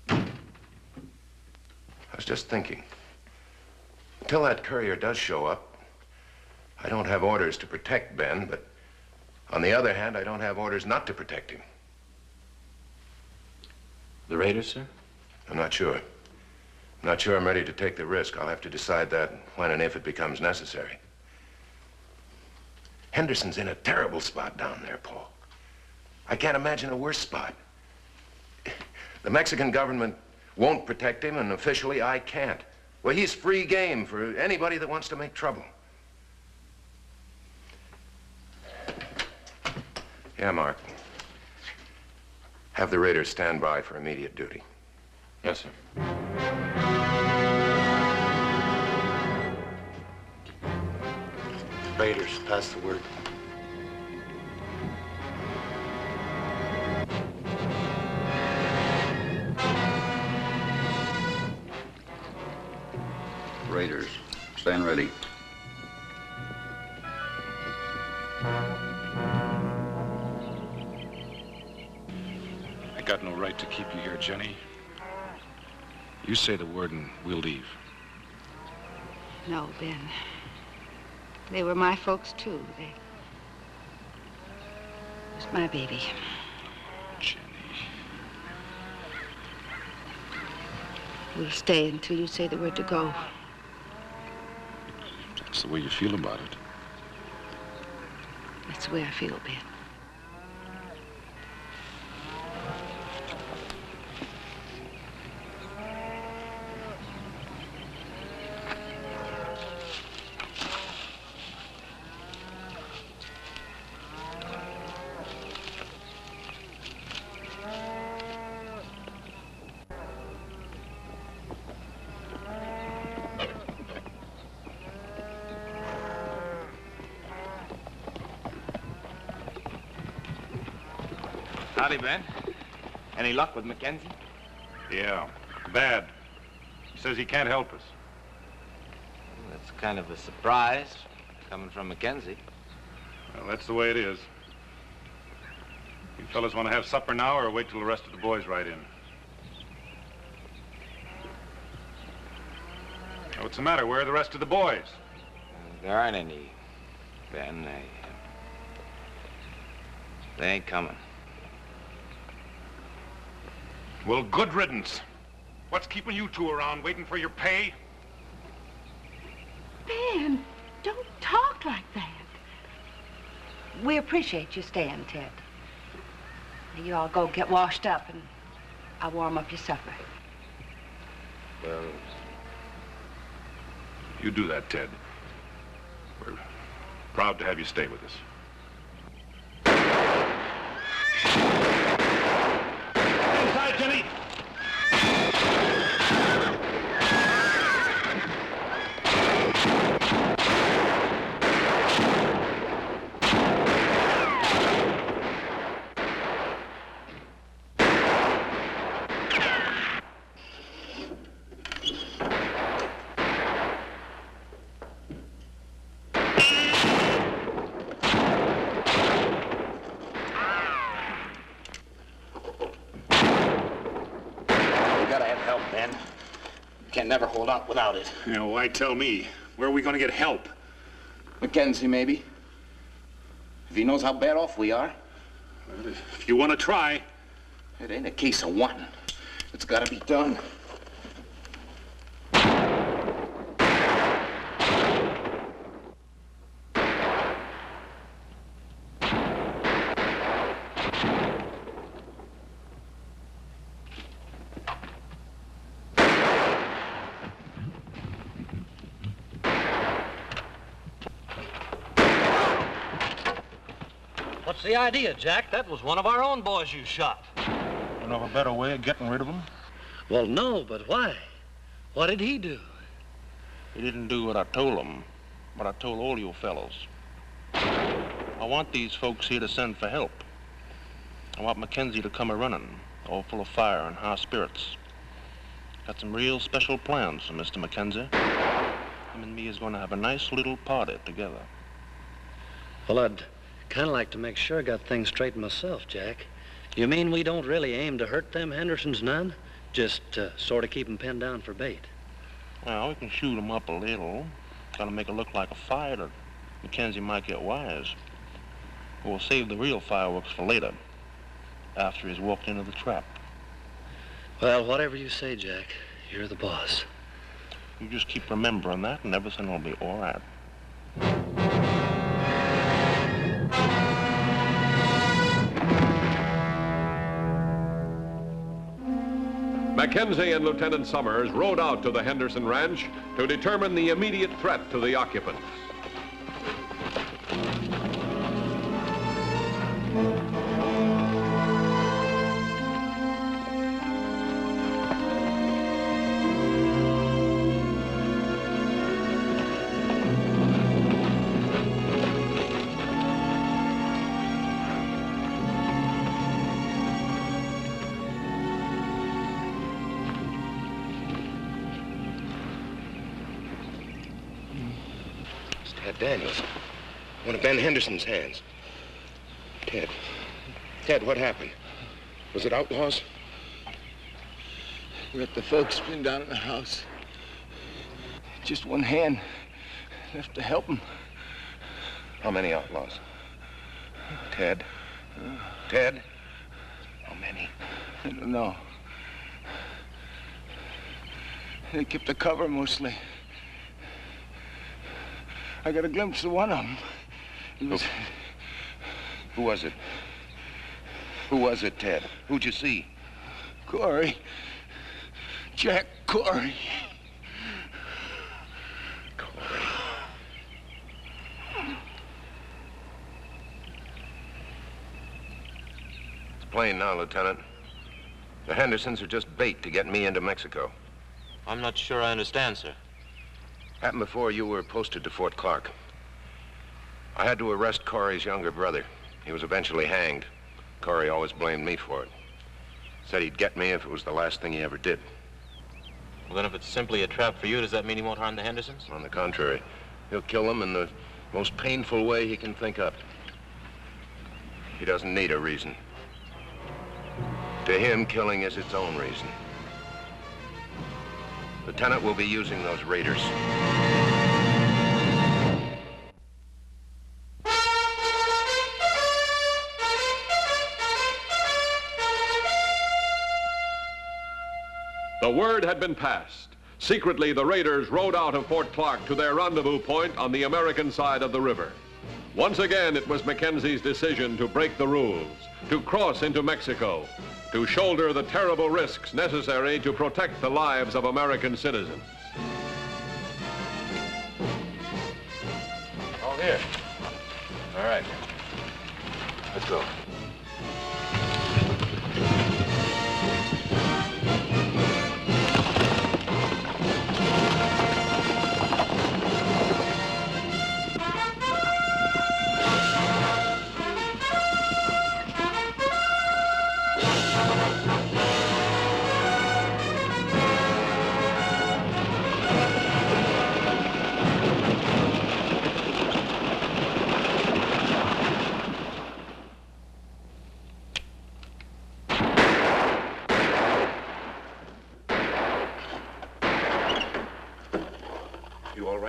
I was just thinking. Until that courier does show up, I don't have orders to protect Ben, but on the other hand, I don't have orders not to protect him. The raiders, sir? I'm not sure. I'm not sure I'm ready to take the risk. I'll have to decide that when and if it becomes necessary. Henderson's in a terrible spot down there, Paul. I can't imagine a worse spot. The Mexican government won't protect him, and officially I can't. Well, he's free game for anybody that wants to make trouble. Yeah, Mark. Have the raiders stand by for immediate duty. Yes, sir. Raiders, pass the word. Raiders, stand ready. I got no right to keep you here, Jenny. You say the word and we'll leave. No, Ben. They were my folks, too. They was my baby. Jenny. We'll stay until you say the word to go. That's the way you feel about it. That's the way I feel, Ben. Howdy, Ben. Any luck with Mackenzie? Yeah, bad. He says he can't help us. That's kind of a surprise, coming from Mackenzie. Well, that's the way it is. You fellas want to have supper now or wait till the rest of the boys ride in? What's the matter? Where are the rest of the boys? There aren't any, Ben. They ain't coming. Well, good riddance. What's keeping you two around waiting for your pay? Ben, don't talk like that. We appreciate you staying, Ted. You all go get washed up and I'll warm up your supper. Well, you do that, Ted. We're proud to have you stay with us. Inside, Jimmy! Can never hold out without it. You know, why tell me? Where are we going to get help? Mackenzie, maybe. If he knows how bad off we are. Well, if you want to try. It ain't a case of wanting. It's got to be done. What's the idea, Jack? That was one of our own boys you shot. You know of a better way of getting rid of him? Well, no, but why? What did he do? He didn't do what I told him, but I told all you fellows. I want these folks here to send for help. I want Mackenzie to come a-running, all full of fire and high spirits. Got some real special plans for Mr. Mackenzie. Him and me is going to have a nice little party together. Well, I'd kind of like to make sure I got things straight myself, Jack. You mean we don't really aim to hurt them Hendersons none? Just sort of keep them pinned down for bait? Well, we can shoot them up a little. Gotta make it look like a fight, or Mackenzie might get wise. We'll save the real fireworks for later, after he's walked into the trap. Well, whatever you say, Jack. You're the boss. You just keep remembering that, and everything will be all right. Mackenzie and Lieutenant Summers rode out to the Henderson Ranch to determine the immediate threat to the occupants. Daniels. One of Ben Henderson's hands. Ted. Ted, what happened? Was it outlaws? Let the folks been down in the house. Just one hand left to help them. How many outlaws? Ted? Ted? How many? I don't know. They kept the cover mostly. I got a glimpse of one of them. He was... Who was it? Who was it, Ted? Who'd you see? Corey. Jack Corey. Corey. It's plain now, Lieutenant. The Hendersons are just bait to get me into Mexico. I'm not sure I understand, sir. Happened before you were posted to Fort Clark. I had to arrest Corey's younger brother. He was eventually hanged. Corey always blamed me for it. Said he'd get me if it was the last thing he ever did. Well, then if it's simply a trap for you, does that mean he won't harm the Hendersons? On the contrary, he'll kill them in the most painful way he can think up. He doesn't need a reason. To him, killing is its own reason. Lieutenant, we'll be using those raiders. The word had been passed. Secretly, the raiders rode out of Fort Clark to their rendezvous point on the American side of the river. Once again, it was Mackenzie's decision to break the rules, to cross into Mexico, to shoulder the terrible risks necessary to protect the lives of American citizens. All here. All right. Let's go.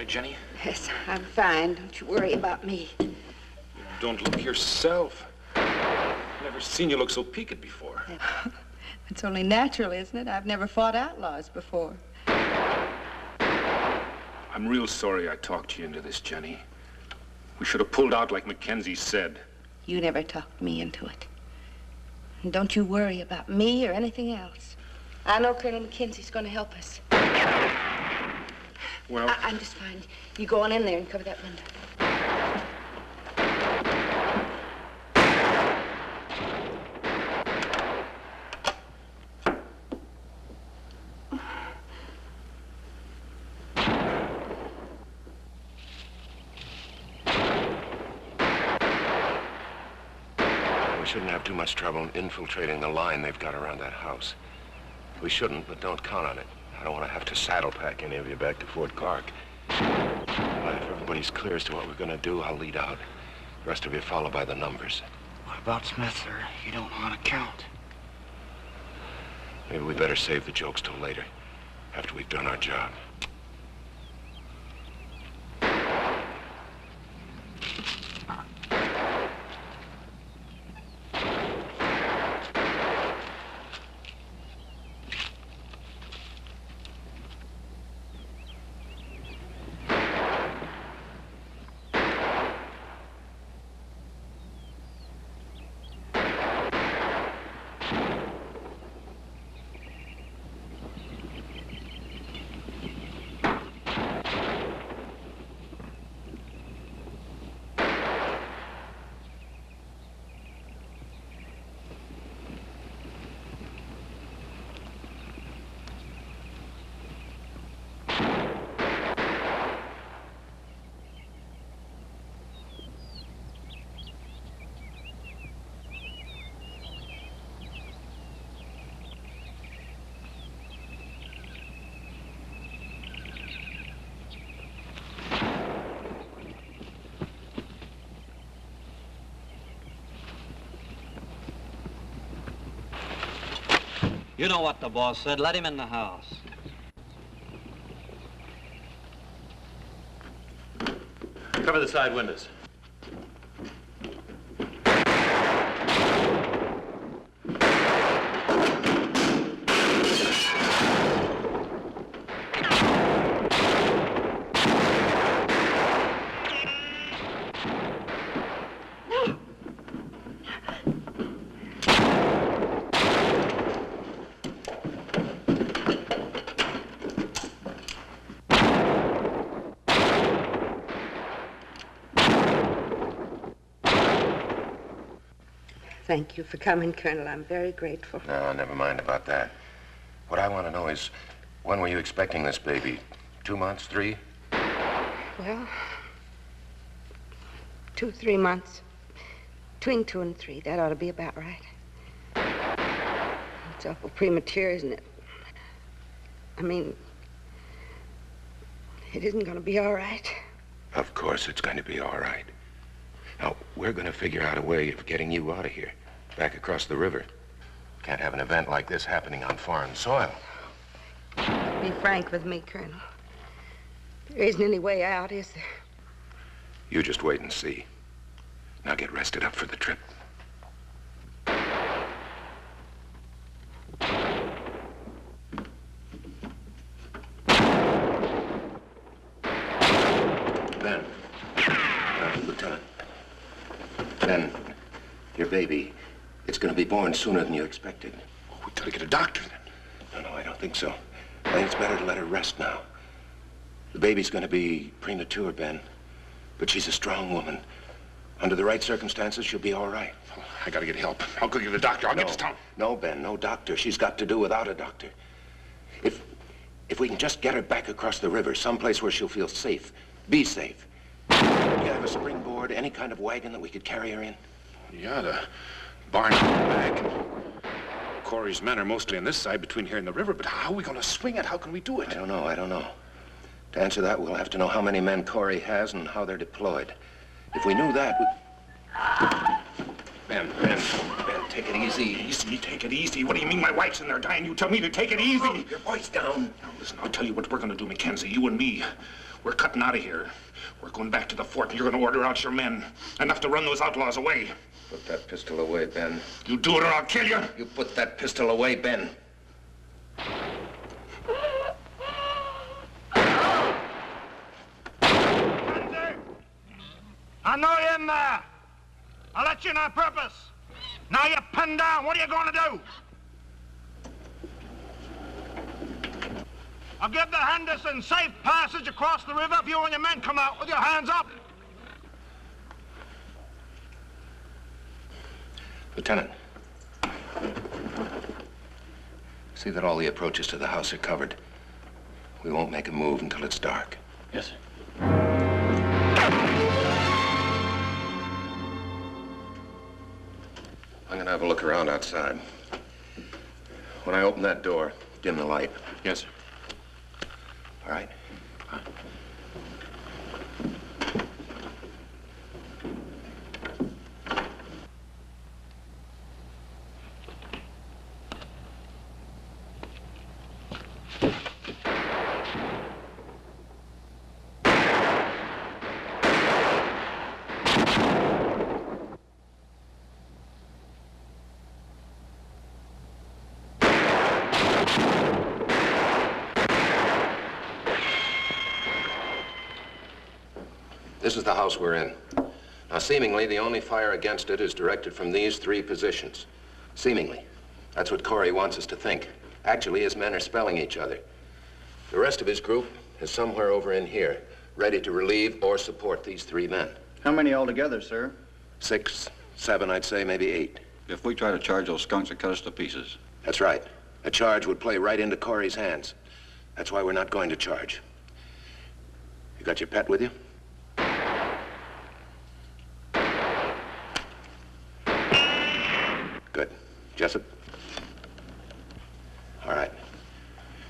Jenny? Yes, I'm fine. Don't you worry about me. You don't look yourself. Never seen you look so peaked before. It's only natural, isn't it? I've never fought outlaws before. I'm real sorry I talked you into this, Jenny. We should have pulled out like Mackenzie said. You never talked me into it. And don't you worry about me or anything else. I know Colonel Mackenzie's going to help us. Well, I'm just fine. You go on in there and cover that window. We shouldn't have too much trouble infiltrating the line they've got around that house. We shouldn't, but don't count on it. I don't want to have to saddle pack any of you back to Fort Clark. If everybody's clear as to what we're going to do, I'll lead out. The rest of you follow by the numbers. What about Smith, sir? You don't want to count. Maybe we better save the jokes till later, after we've done our job. You know what the boss said. Let him in the house. Cover the side windows. Thank you for coming, Colonel. I'm very grateful. No, never mind about that. What I want to know is, when were you expecting this baby? 2 months, 3? Well, 2, 3 months. Between 2 and 3. That ought to be about right. It's awful premature, isn't it? I mean, it isn't going to be all right. Of course it's going to be all right. Now, we're going to figure out a way of getting you out of here, back across the river. Can't have an event like this happening on foreign soil. Be frank with me, Colonel. There isn't any way out, is there? You just wait and see. Now get rested up for the trip. Ben. Lieutenant. Ben, your baby, it's going to be born sooner than you expected. Oh, we gotta get a doctor then. No, I don't think so. I think it's better to let her rest now. The baby's going to be premature, Ben. But she's a strong woman. Under the right circumstances, she'll be all right. I gotta get help. I'll go get a doctor. I'll get to town. No, Ben, no doctor. She's got to do without a doctor. If we can just get her back across the river, someplace where she'll feel safe, be safe. Do you have a springboard, any kind of wagon that we could carry her in? Yeah, the barn out back. Corey's men are mostly on this side between here and the river, but how are we gonna swing it? How can we do it? I don't know. To answer that, we'll have to know how many men Corey has and how they're deployed. If we knew that, Ben, take it easy. Easy, take it easy. What do you mean my wife's in there dying? You tell me to take it easy. Oh, your voice down. Now, listen, I'll tell you what we're gonna do, Mackenzie, you and me. We're cutting out of here. We're going back to the fort, and you're gonna order out your men. Enough to run those outlaws away. Put that pistol away, Ben. You do it or I'll kill you. You put that pistol away, Ben. I know you're in there. I let you in on purpose. Now you're pinned down. What are you going to do? I'll give the Henderson safe passage across the river if you and your men come out with your hands up. Lieutenant, see that all the approaches to the house are covered. We won't make a move until it's dark. Yes, sir. I'm gonna have a look around outside. When I open that door, dim the light. Yes, sir. All right? This is the house we're in. Now, seemingly, the only fire against it is directed from these three positions. Seemingly. That's what Corey wants us to think. Actually, his men are spelling each other. The rest of his group is somewhere over in here, ready to relieve or support these three men. How many altogether, sir? 6, 7, I'd say, maybe 8. If we try to charge those skunks and cut us to pieces. That's right. A charge would play right into Corey's hands. That's why we're not going to charge. You got your pet with you? Good. Jessup? All right.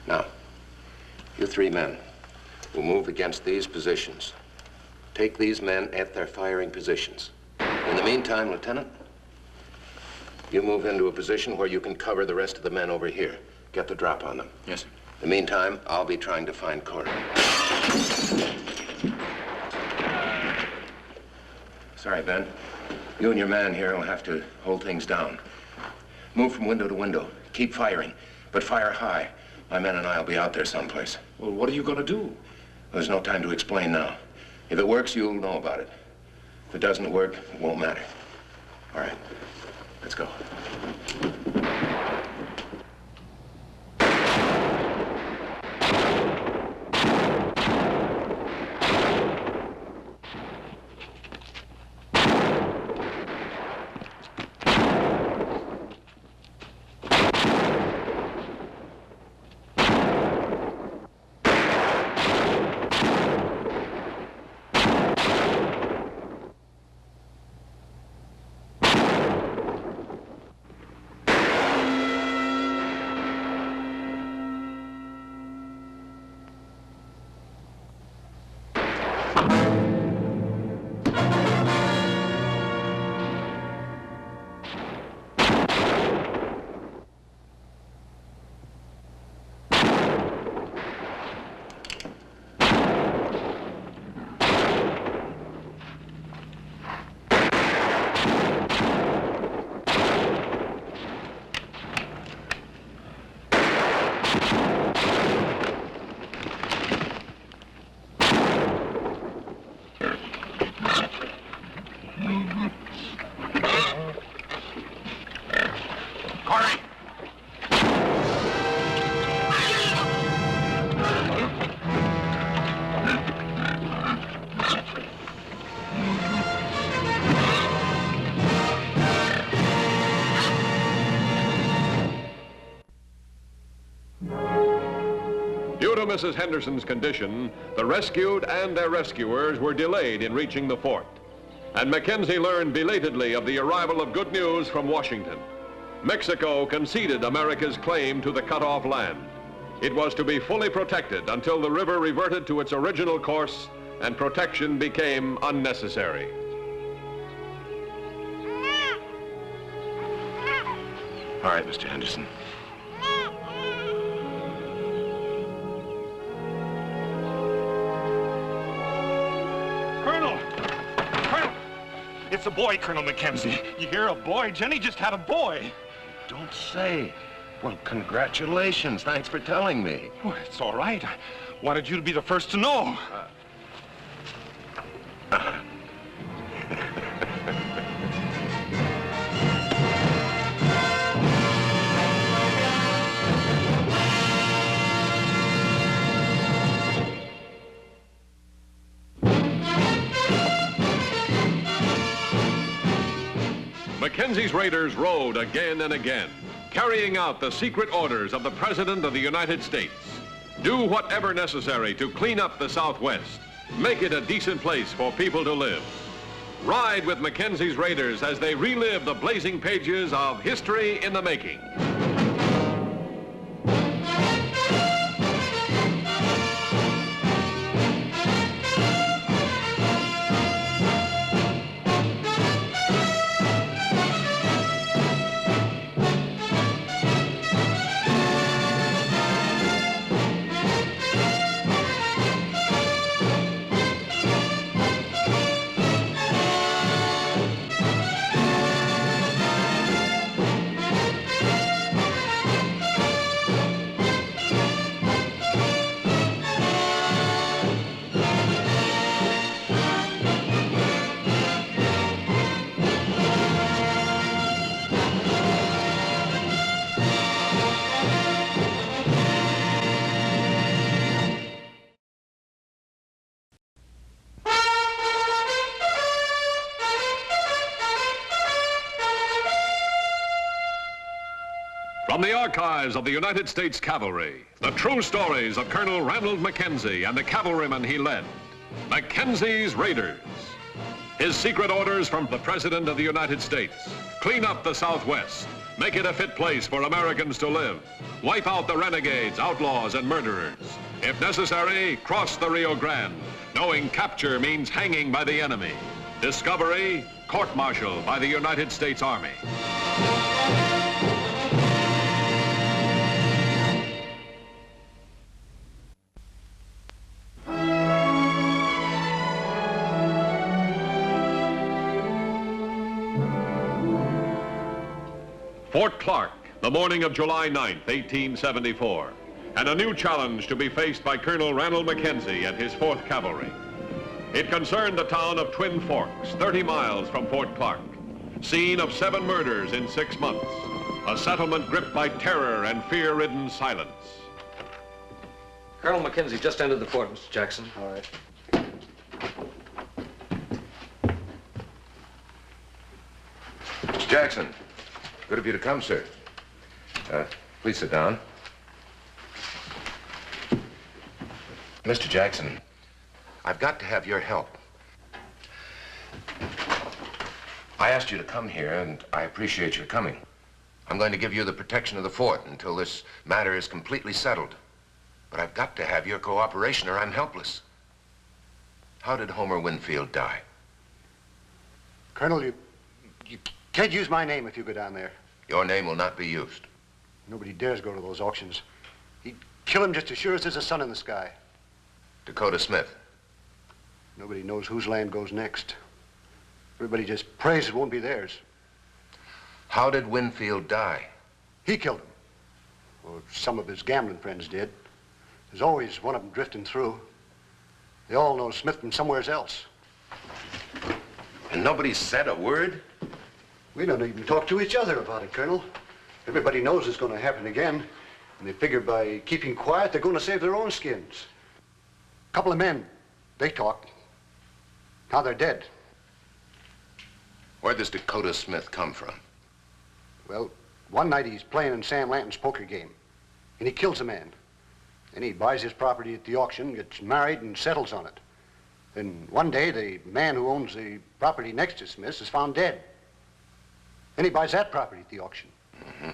Now, you three men will move against these positions. Take these men at their firing positions. In the meantime, Lieutenant, you move into a position where you can cover the rest of the men over here. Get the drop on them. Yes, sir. In the meantime, I'll be trying to find Corey. Sorry, Ben. You and your man here will have to hold things down. Move from window to window. Keep firing, but fire high. My men and I will be out there someplace. Well, what are you gonna do? There's no time to explain now. If it works, you'll know about it. If it doesn't work, it won't matter. All right, let's go. Due to Mrs. Henderson's condition, the rescued and their rescuers were delayed in reaching the fort. And Mackenzie learned belatedly of the arrival of good news from Washington. Mexico conceded America's claim to the cut-off land. It was to be fully protected until the river reverted to its original course and protection became unnecessary. All right, Mr. Henderson. Colonel! Colonel! It's a boy, Colonel Mackenzie. You hear, a boy? Jenny just had a boy. Don't say. Well, congratulations. Thanks for telling me. Well, it's all right. I wanted you to be the first to know. Mackenzie's raiders rode again and again, carrying out the secret orders of the President of the United States. Do whatever necessary to clean up the Southwest. Make it a decent place for people to live. Ride with Mackenzie's raiders as they relive the blazing pages of history in the making. From the archives of the United States Cavalry, the true stories of Colonel Ranald Mackenzie and the cavalrymen he led. Mackenzie's Raiders. His secret orders from the President of the United States. Clean up the Southwest. Make it a fit place for Americans to live. Wipe out the renegades, outlaws, and murderers. If necessary, cross the Rio Grande, knowing capture means hanging by the enemy. Discovery, court-martial by the United States Army. Fort Clark, the morning of July 9th, 1874, and a new challenge to be faced by Colonel Ranald Mackenzie and his 4th Cavalry. It concerned the town of Twin Forks, 30 miles from Fort Clark, scene of 7 murders in 6 months, a settlement gripped by terror and fear-ridden silence. Colonel Mackenzie just entered the fort, Mr. Jackson. All right. Mr. Jackson. Good of you to come, sir. Please sit down. Mr. Jackson, I've got to have your help. I asked you to come here, and I appreciate your coming. I'm going to give you the protection of the fort until this matter is completely settled. But I've got to have your cooperation or I'm helpless. How did Homer Winfield die? Colonel, you can't use my name if you go down there. Your name will not be used. Nobody dares go to those auctions. He'd kill him just as sure as there's a sun in the sky. Dakota Smith. Nobody knows whose land goes next. Everybody just prays it won't be theirs. How did Winfield die? He killed him. Well, some of his gambling friends did. There's always one of them drifting through. They all know Smith from somewheres else. And nobody said a word? We don't even talk to each other about it, Colonel. Everybody knows it's going to happen again. And they figure by keeping quiet, they're going to save their own skins. A couple of men, they talked. Now they're dead. Where does Dakota Smith come from? Well, one night he's playing in Sam Lanton's poker game. And he kills a man. Then he buys his property at the auction, gets married, and settles on it. Then one day, the man who owns the property next to Smith's is found dead. Then he buys that property at the auction. Mm-hmm.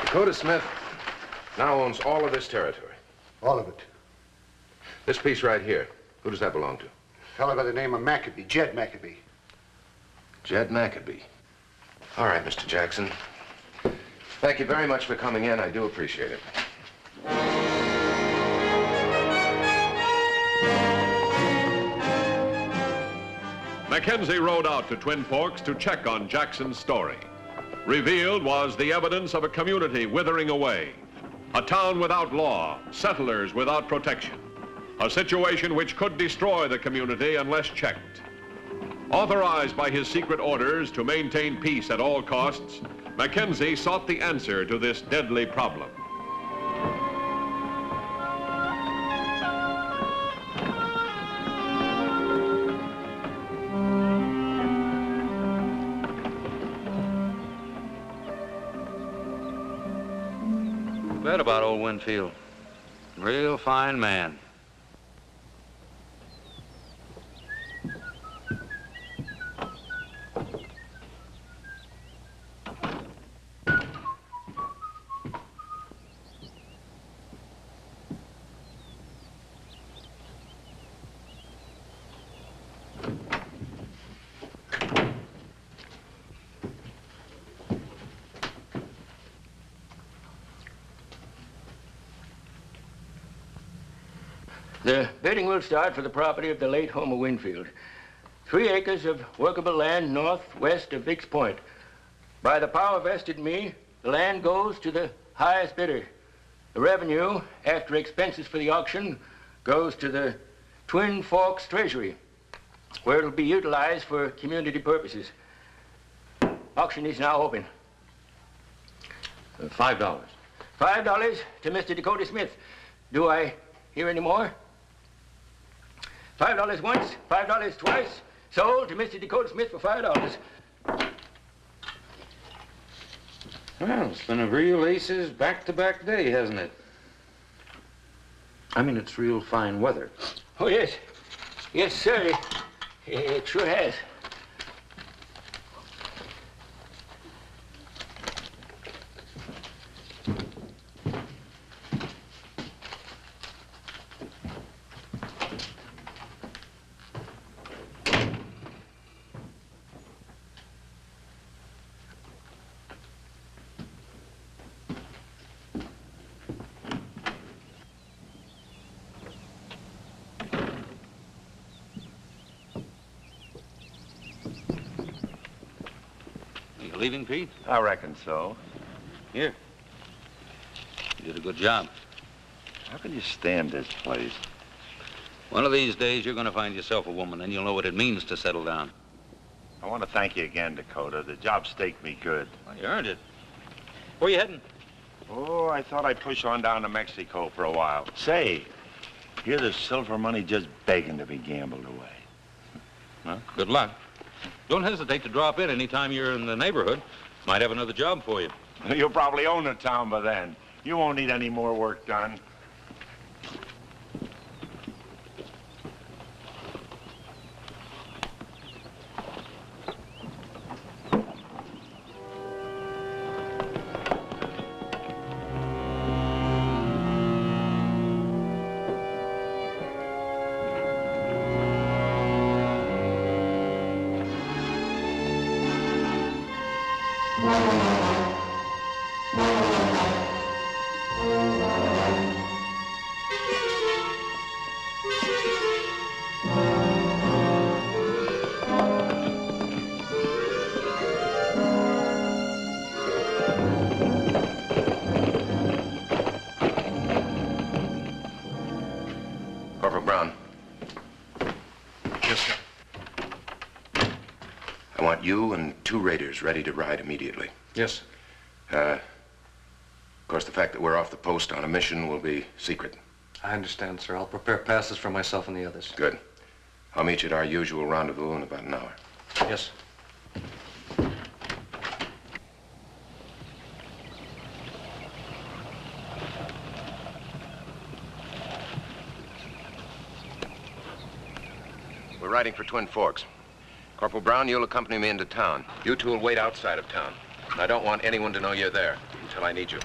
Dakota Smith now owns all of this territory. All of it. This piece right here, who does that belong to? A fellow by the name of Maccabee, Jed Maccabee. Jed Maccabee. All right, Mr. Jackson. Thank you very much for coming in. I do appreciate it. Mackenzie rode out to Twin Forks to check on Jackson's story. Revealed was the evidence of a community withering away, a town without law, settlers without protection, a situation which could destroy the community unless checked. Authorized by his secret orders to maintain peace at all costs, Mackenzie sought the answer to this deadly problem. Bet about old Winfield. Real fine man. The bidding will start for the property of the late Homer Winfield. 3 acres of workable land northwest of Vick's Point. By the power vested in me, the land goes to the highest bidder. The revenue, after expenses for the auction, goes to the Twin Forks Treasury, where it'll be utilized for community purposes. Auction is now open. $5. $5 to Mr. Dakota Smith. Do I hear any more? $5 once, $5 twice. Sold to Mr. Dakota Smith for $5. Well, it's been a real aces back-to-back day, hasn't it? I mean, it's real fine weather. Oh, yes. Yes, sir. It sure has. Leaving, Pete? I reckon so. Here. You did a good job. How can you stand this place? One of these days, you're going to find yourself a woman, and you'll know what it means to settle down. I want to thank you again, Dakota. The job staked me good. Well, you earned it. Where you heading? Oh, I thought I'd push on down to Mexico for a while. Say, here there's silver money just begging to be gambled away. Well, good luck. Don't hesitate to drop in any time you're in the neighborhood. Might have another job for you. You'll probably own the town by then. You won't need any more work done. You and 2 raiders ready to ride immediately. Yes. Of course, the fact that we're off the post on a mission will be secret. I understand, sir. I'll prepare passes for myself and the others. Good. I'll meet you at our usual rendezvous in about an hour. Yes. We're riding for Twin Forks. Corporal Brown, you'll accompany me into town. You two will wait outside of town. I don't want anyone to know you're there until I need you.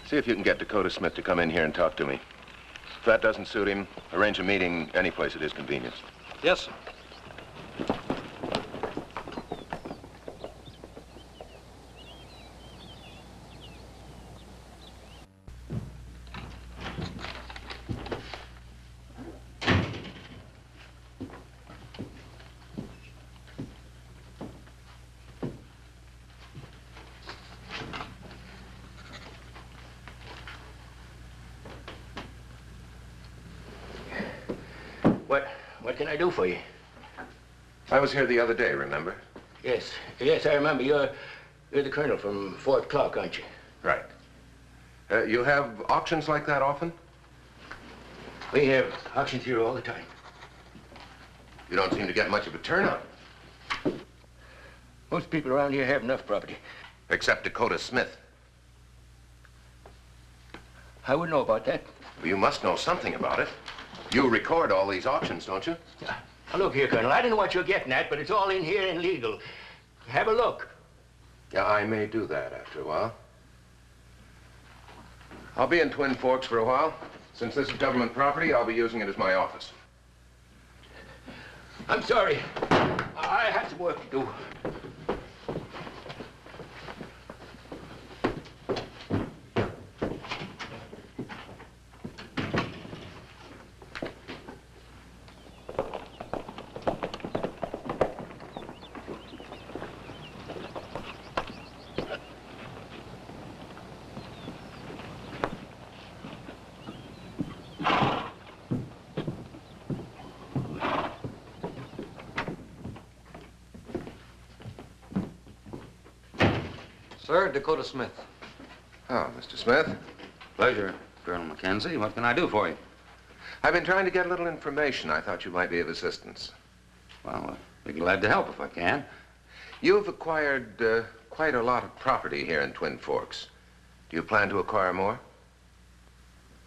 See if you can get Dakota Smith to come in here and talk to me. If that doesn't suit him, arrange a meeting any place at his convenience. Yes, sir. What can I do for you? I was here the other day, remember? Yes, I remember. You're the colonel from Fort Clark, aren't you? Right. You have auctions like that often? We have auctions here all the time. You don't seem to get much of a turnout. Most people around here have enough property. Except Dakota Smith. I wouldn't know about that. Well, you must know something about it. You record all these auctions, don't you? Now, look here, Colonel. I don't know what you're getting at, but it's all in here and legal. Have a look. Yeah, I may do that after a while. I'll be in Twin Forks for a while. Since this is government property, I'll be using it as my office. I'm sorry. I have some work to do. Sir, Dakota Smith. Oh, Mr. Smith. Pleasure, Colonel Mackenzie. What can I do for you? I've been trying to get a little information. I thought you might be of assistance. Well, I'd be glad to help if I can. You've acquired quite a lot of property here in Twin Forks. Do you plan to acquire more?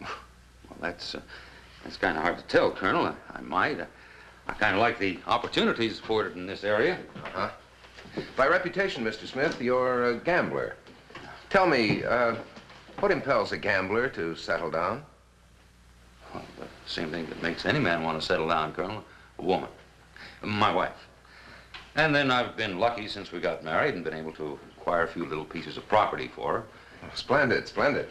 Well, that's kind of hard to tell, Colonel. I might. I kind of like the opportunities afforded in this area. Uh-huh. By reputation, Mr. Smith, you're a gambler. Tell me, what impels a gambler to settle down? Well, the same thing that makes any man want to settle down, Colonel. A woman. My wife. And then I've been lucky since we got married and been able to acquire a few little pieces of property for her. Splendid, splendid.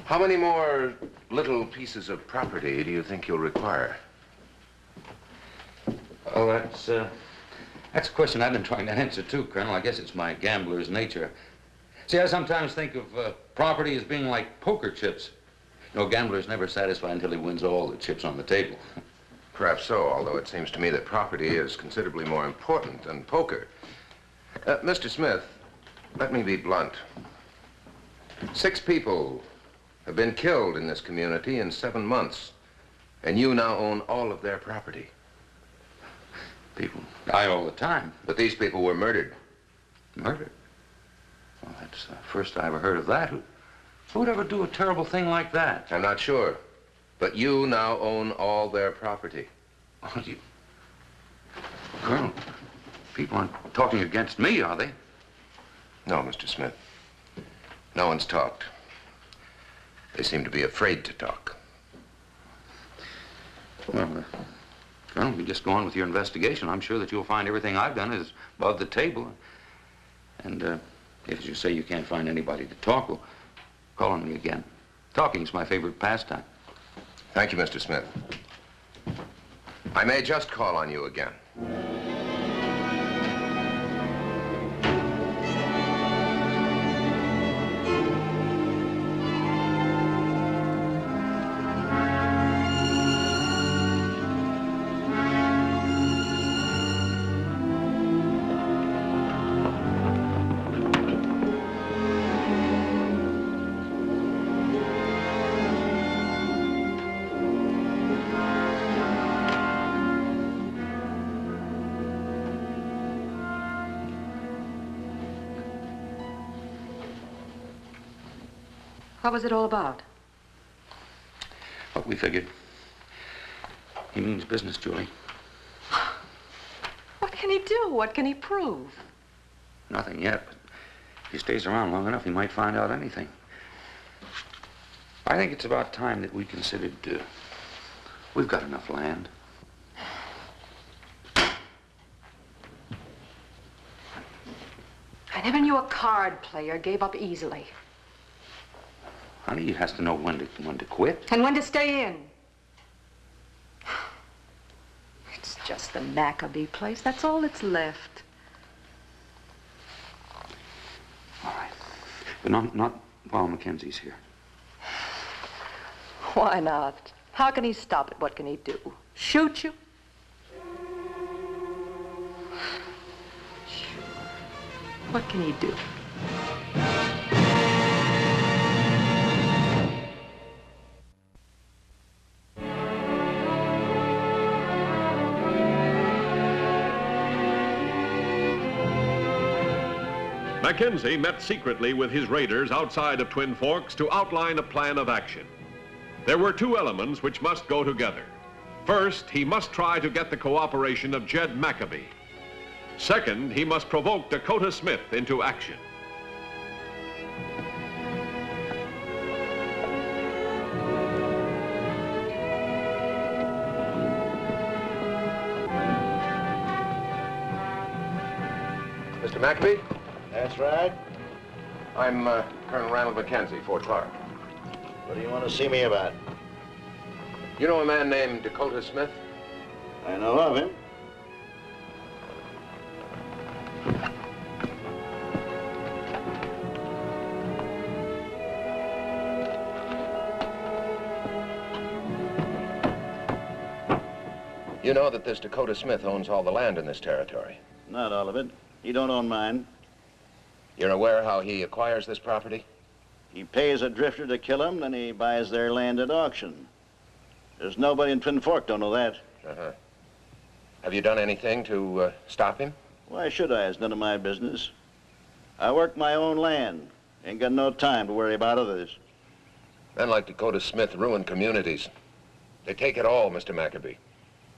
How many more little pieces of property do you think you'll require? Oh, that's a question I've been trying to answer, too, Colonel. I guess it's my gambler's nature. See, I sometimes think of property as being like poker chips. You know, a gambler's never satisfied until he wins all the chips on the table. Perhaps so, although it seems to me that property is considerably more important than poker. Mr. Smith, let me be blunt. 6 people have been killed in this community in 7 months, and you now own all of their property. People die all the time. But these people were murdered. Murdered? Well, that's the first I ever heard of that. Who would ever do a terrible thing like that? I'm not sure. But you now own all their property. Oh, Colonel, people aren't talking against me, are they? No, Mr. Smith. No one's talked. They seem to be afraid to talk. Well, Colonel, you just go on with your investigation. I'm sure that you'll find everything I've done is above the table. And if, as you say, you can't find anybody to talk, well, call on me again. Talking's my favorite pastime. Thank you, Mr. Smith. I may just call on you again. What was it all about? What we figured. He means business, Julie. What can he do? What can he prove? Nothing yet, but if he stays around long enough, he might find out anything. I think it's about time that we considered, we've got enough land. I never knew a card player gave up easily. Honey, he has to know when to quit. And when to stay in. It's just the Maccabee place. That's all that's left. All right. But not while Mackenzie's here. Why not? How can he stop it? What can he do? Shoot you? What can he do? Mackenzie met secretly with his raiders outside of Twin Forks to outline a plan of action. There were two elements which must go together. First, he must try to get the cooperation of Jed Maccabee. Second, he must provoke Dakota Smith into action. Mr. Maccabee? That's right. I'm Colonel Randall Mackenzie, Fort Clark. What do you want to see me about? You know a man named Dakota Smith? I know of him. You know that this Dakota Smith owns all the land in this territory? Not all of it. He don't own mine. You're aware how he acquires this property? He pays a drifter to kill him, then he buys their land at auction. There's nobody in Twin Fork don't know that. Uh-huh. Have you done anything to stop him? Why should I? It's none of my business. I work my own land. Ain't got no time to worry about others. Men like Dakota Smith ruin communities. They take it all, Mr. Maccabee.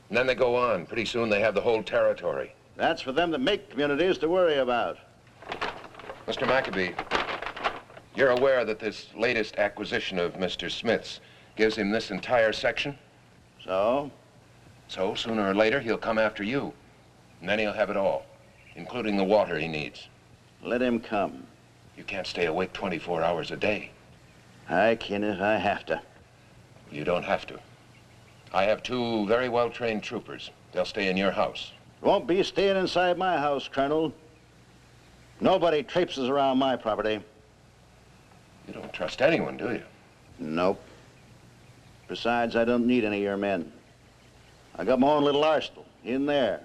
And then they go on. Pretty soon they have the whole territory. That's for them that make communities to worry about. Mr. Maccabee, you're aware that this latest acquisition of Mr. Smith's gives him this entire section? So? So, sooner or later, he'll come after you. And then he'll have it all, including the water he needs. Let him come. You can't stay awake 24 hours a day. I can if I have to. You don't have to. I have two very well-trained troopers. They'll stay in your house. Won't be staying inside my house, Colonel. Nobody traipses around my property. You don't trust anyone, do you? Nope. Besides, I don't need any of your men. I got my own little arsenal in there.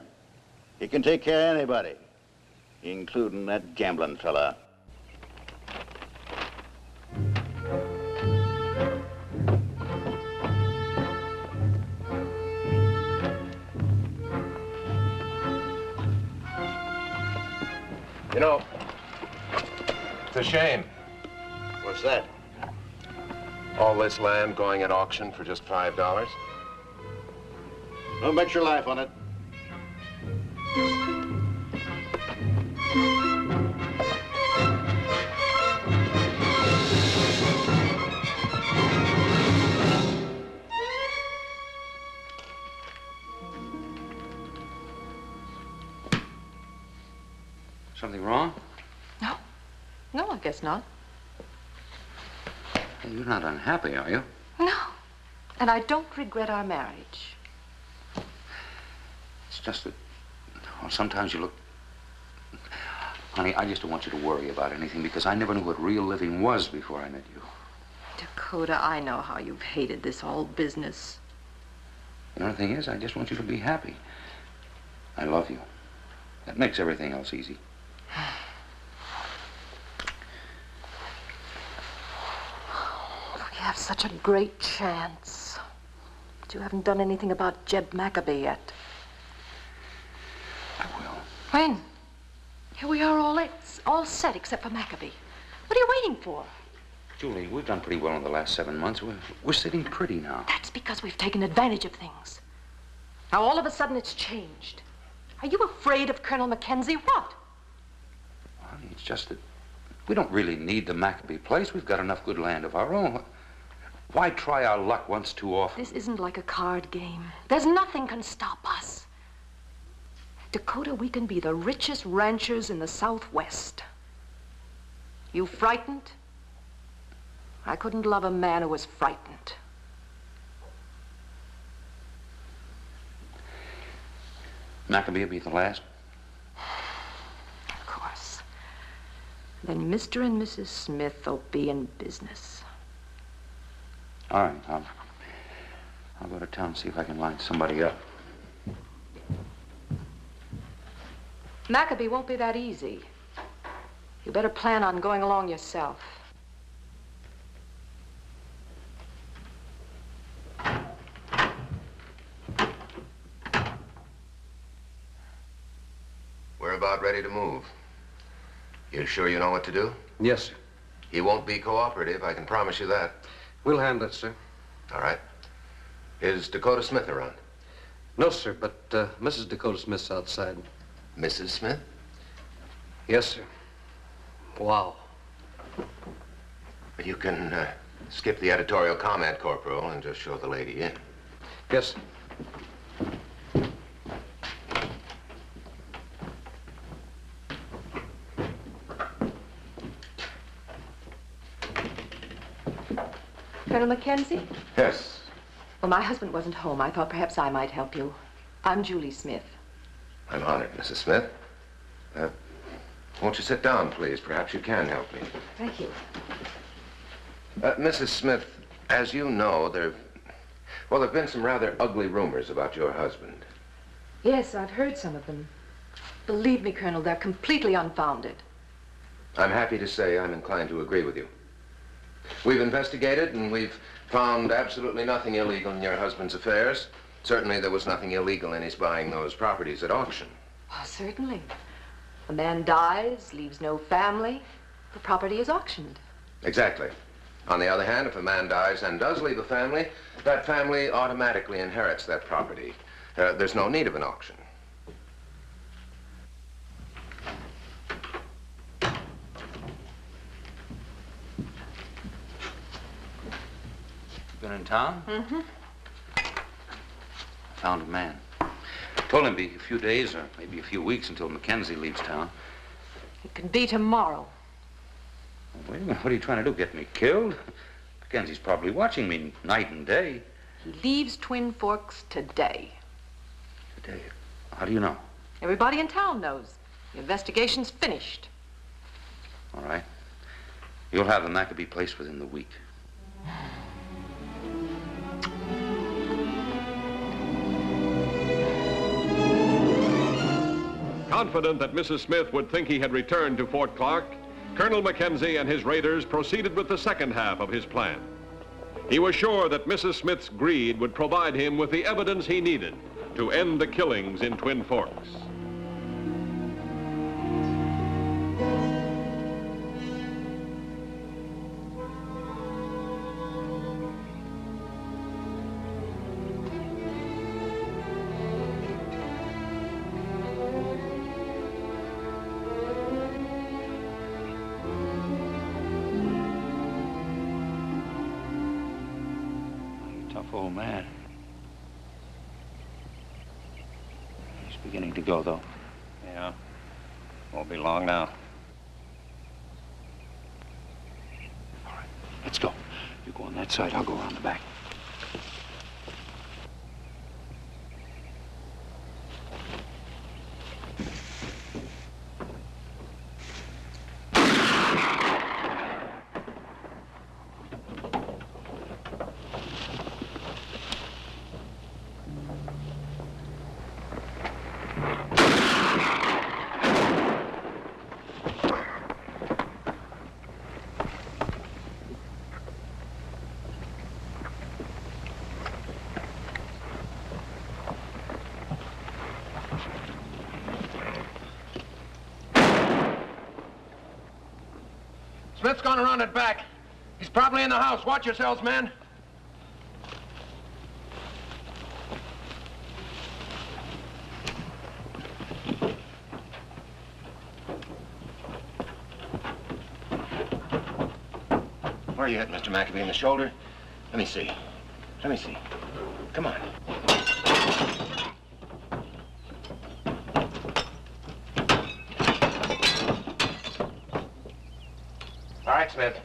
You can take care of anybody, including that gambling fella. You know, it's a shame. What's that? All this land going at auction for just $5. Don't bet your life on it. Something wrong? No. No, I guess not. Hey, you're not unhappy, are you? No. And I don't regret our marriage. It's just that, well, sometimes you look... Honey, I just don't want you to worry about anything because I never knew what real living was before I met you. Dakota, I know how you've hated this whole business. The only thing is, I just want you to be happy. I love you. That makes everything else easy. We have such a great chance. But you haven't done anything about Jed Maccabee yet. I will. When? Here we are all set except for Maccabee. What are you waiting for? Julie, we've done pretty well in the last 7 months. We're sitting pretty now. That's because we've taken advantage of things. Now, all of a sudden, it's changed. Are you afraid of Colonel Mackenzie? What? Honey, it's just that we don't really need the Maccabee place. We've got enough good land of our own. Why try our luck once too often? This isn't like a card game. There's nothing can stop us. Dakota, we can be the richest ranchers in the Southwest. You frightened? I couldn't love a man who was frightened. Maccabee will be the last? Of course. Then Mr. and Mrs. Smith will be in business. All right, I'll go to town and see if I can line somebody up. Maccabee won't be that easy. You better plan on going along yourself. We're about ready to move. You sure you know what to do? Yes, sir. He won't be cooperative, I can promise you that. We'll handle it, sir. All right. Is Dakota Smith around? No, sir, but Mrs. Dakota Smith's outside. Mrs. Smith? Yes, sir. Wow. You can skip the editorial comment, Corporal, and just show the lady in. Yes, sir. Colonel Mackenzie? Yes. Well, my husband wasn't home. I thought perhaps I might help you. I'm Julie Smith. I'm honored, Mrs. Smith. Won't you sit down, please? Perhaps you can help me. Thank you. Mrs. Smith, as you know, there've been some rather ugly rumors about your husband. Yes, I've heard some of them. Believe me, Colonel, they're completely unfounded. I'm happy to say I'm inclined to agree with you. We've investigated, and we've found absolutely nothing illegal in your husband's affairs. Certainly there was nothing illegal in his buying those properties at auction. Oh, certainly. A man dies, leaves no family. The property is auctioned. Exactly. On the other hand, if a man dies and does leave a family, that family automatically inherits that property. There's no need of an auction. Been in town? Mm-hmm. I found a man. Told him it'd be a few days or maybe a few weeks until Mackenzie leaves town. It can be tomorrow. Wait a minute, what are you trying to do, get me killed? Mackenzie's probably watching me night and day. He leaves Twin Forks today. Today? How do you know? Everybody in town knows. The investigation's finished. All right. You'll have the Maccabee place within the week. Confident that Mrs. Smith would think he had returned to Fort Clark, Colonel Mackenzie and his raiders proceeded with the second half of his plan. He was sure that Mrs. Smith's greed would provide him with the evidence he needed to end the killings in Twin Forks. Old man. He's beginning to go, though. Yeah. Won't be long now. All right, let's go. You go on that side, I'll go around the back. Smith's gone around it back. He's probably in the house. Watch yourselves, men. Where are you at, Mr. Maccabee? In the shoulder? Let me see. Let me see. Come on. All right, Smith.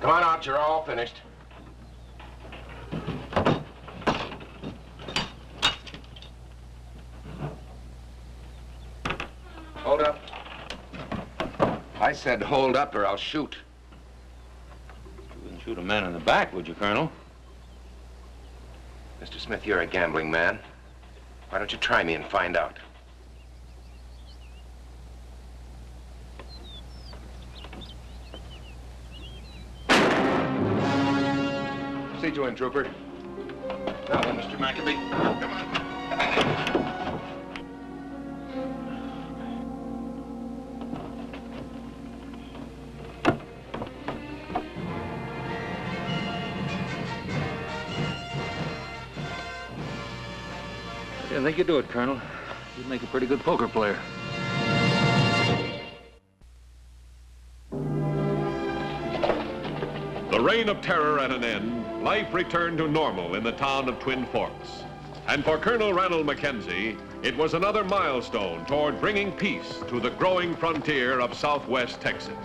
Come on out. You're all finished. Hold up. I said hold up or I'll shoot. You wouldn't shoot a man in the back, would you, Colonel? Mr. Smith, you're a gambling man. Why don't you try me and find out? See you in, Trooper. Now then, Mr. Maccabee. Come on. I didn't think you'd do it, Colonel. You'd make a pretty good poker player. The reign of terror at an end, life returned to normal in the town of Twin Forks. And for Colonel Ranald Mackenzie, it was another milestone toward bringing peace to the growing frontier of southwest Texas.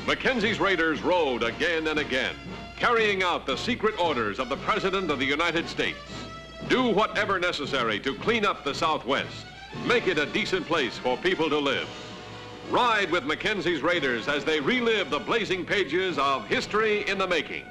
Mackenzie's raiders rode again and again, carrying out the secret orders of the President of the United States. Do whatever necessary to clean up the Southwest, make it a decent place for people to live. Ride with Mackenzie's raiders as they relive the blazing pages of history in the making.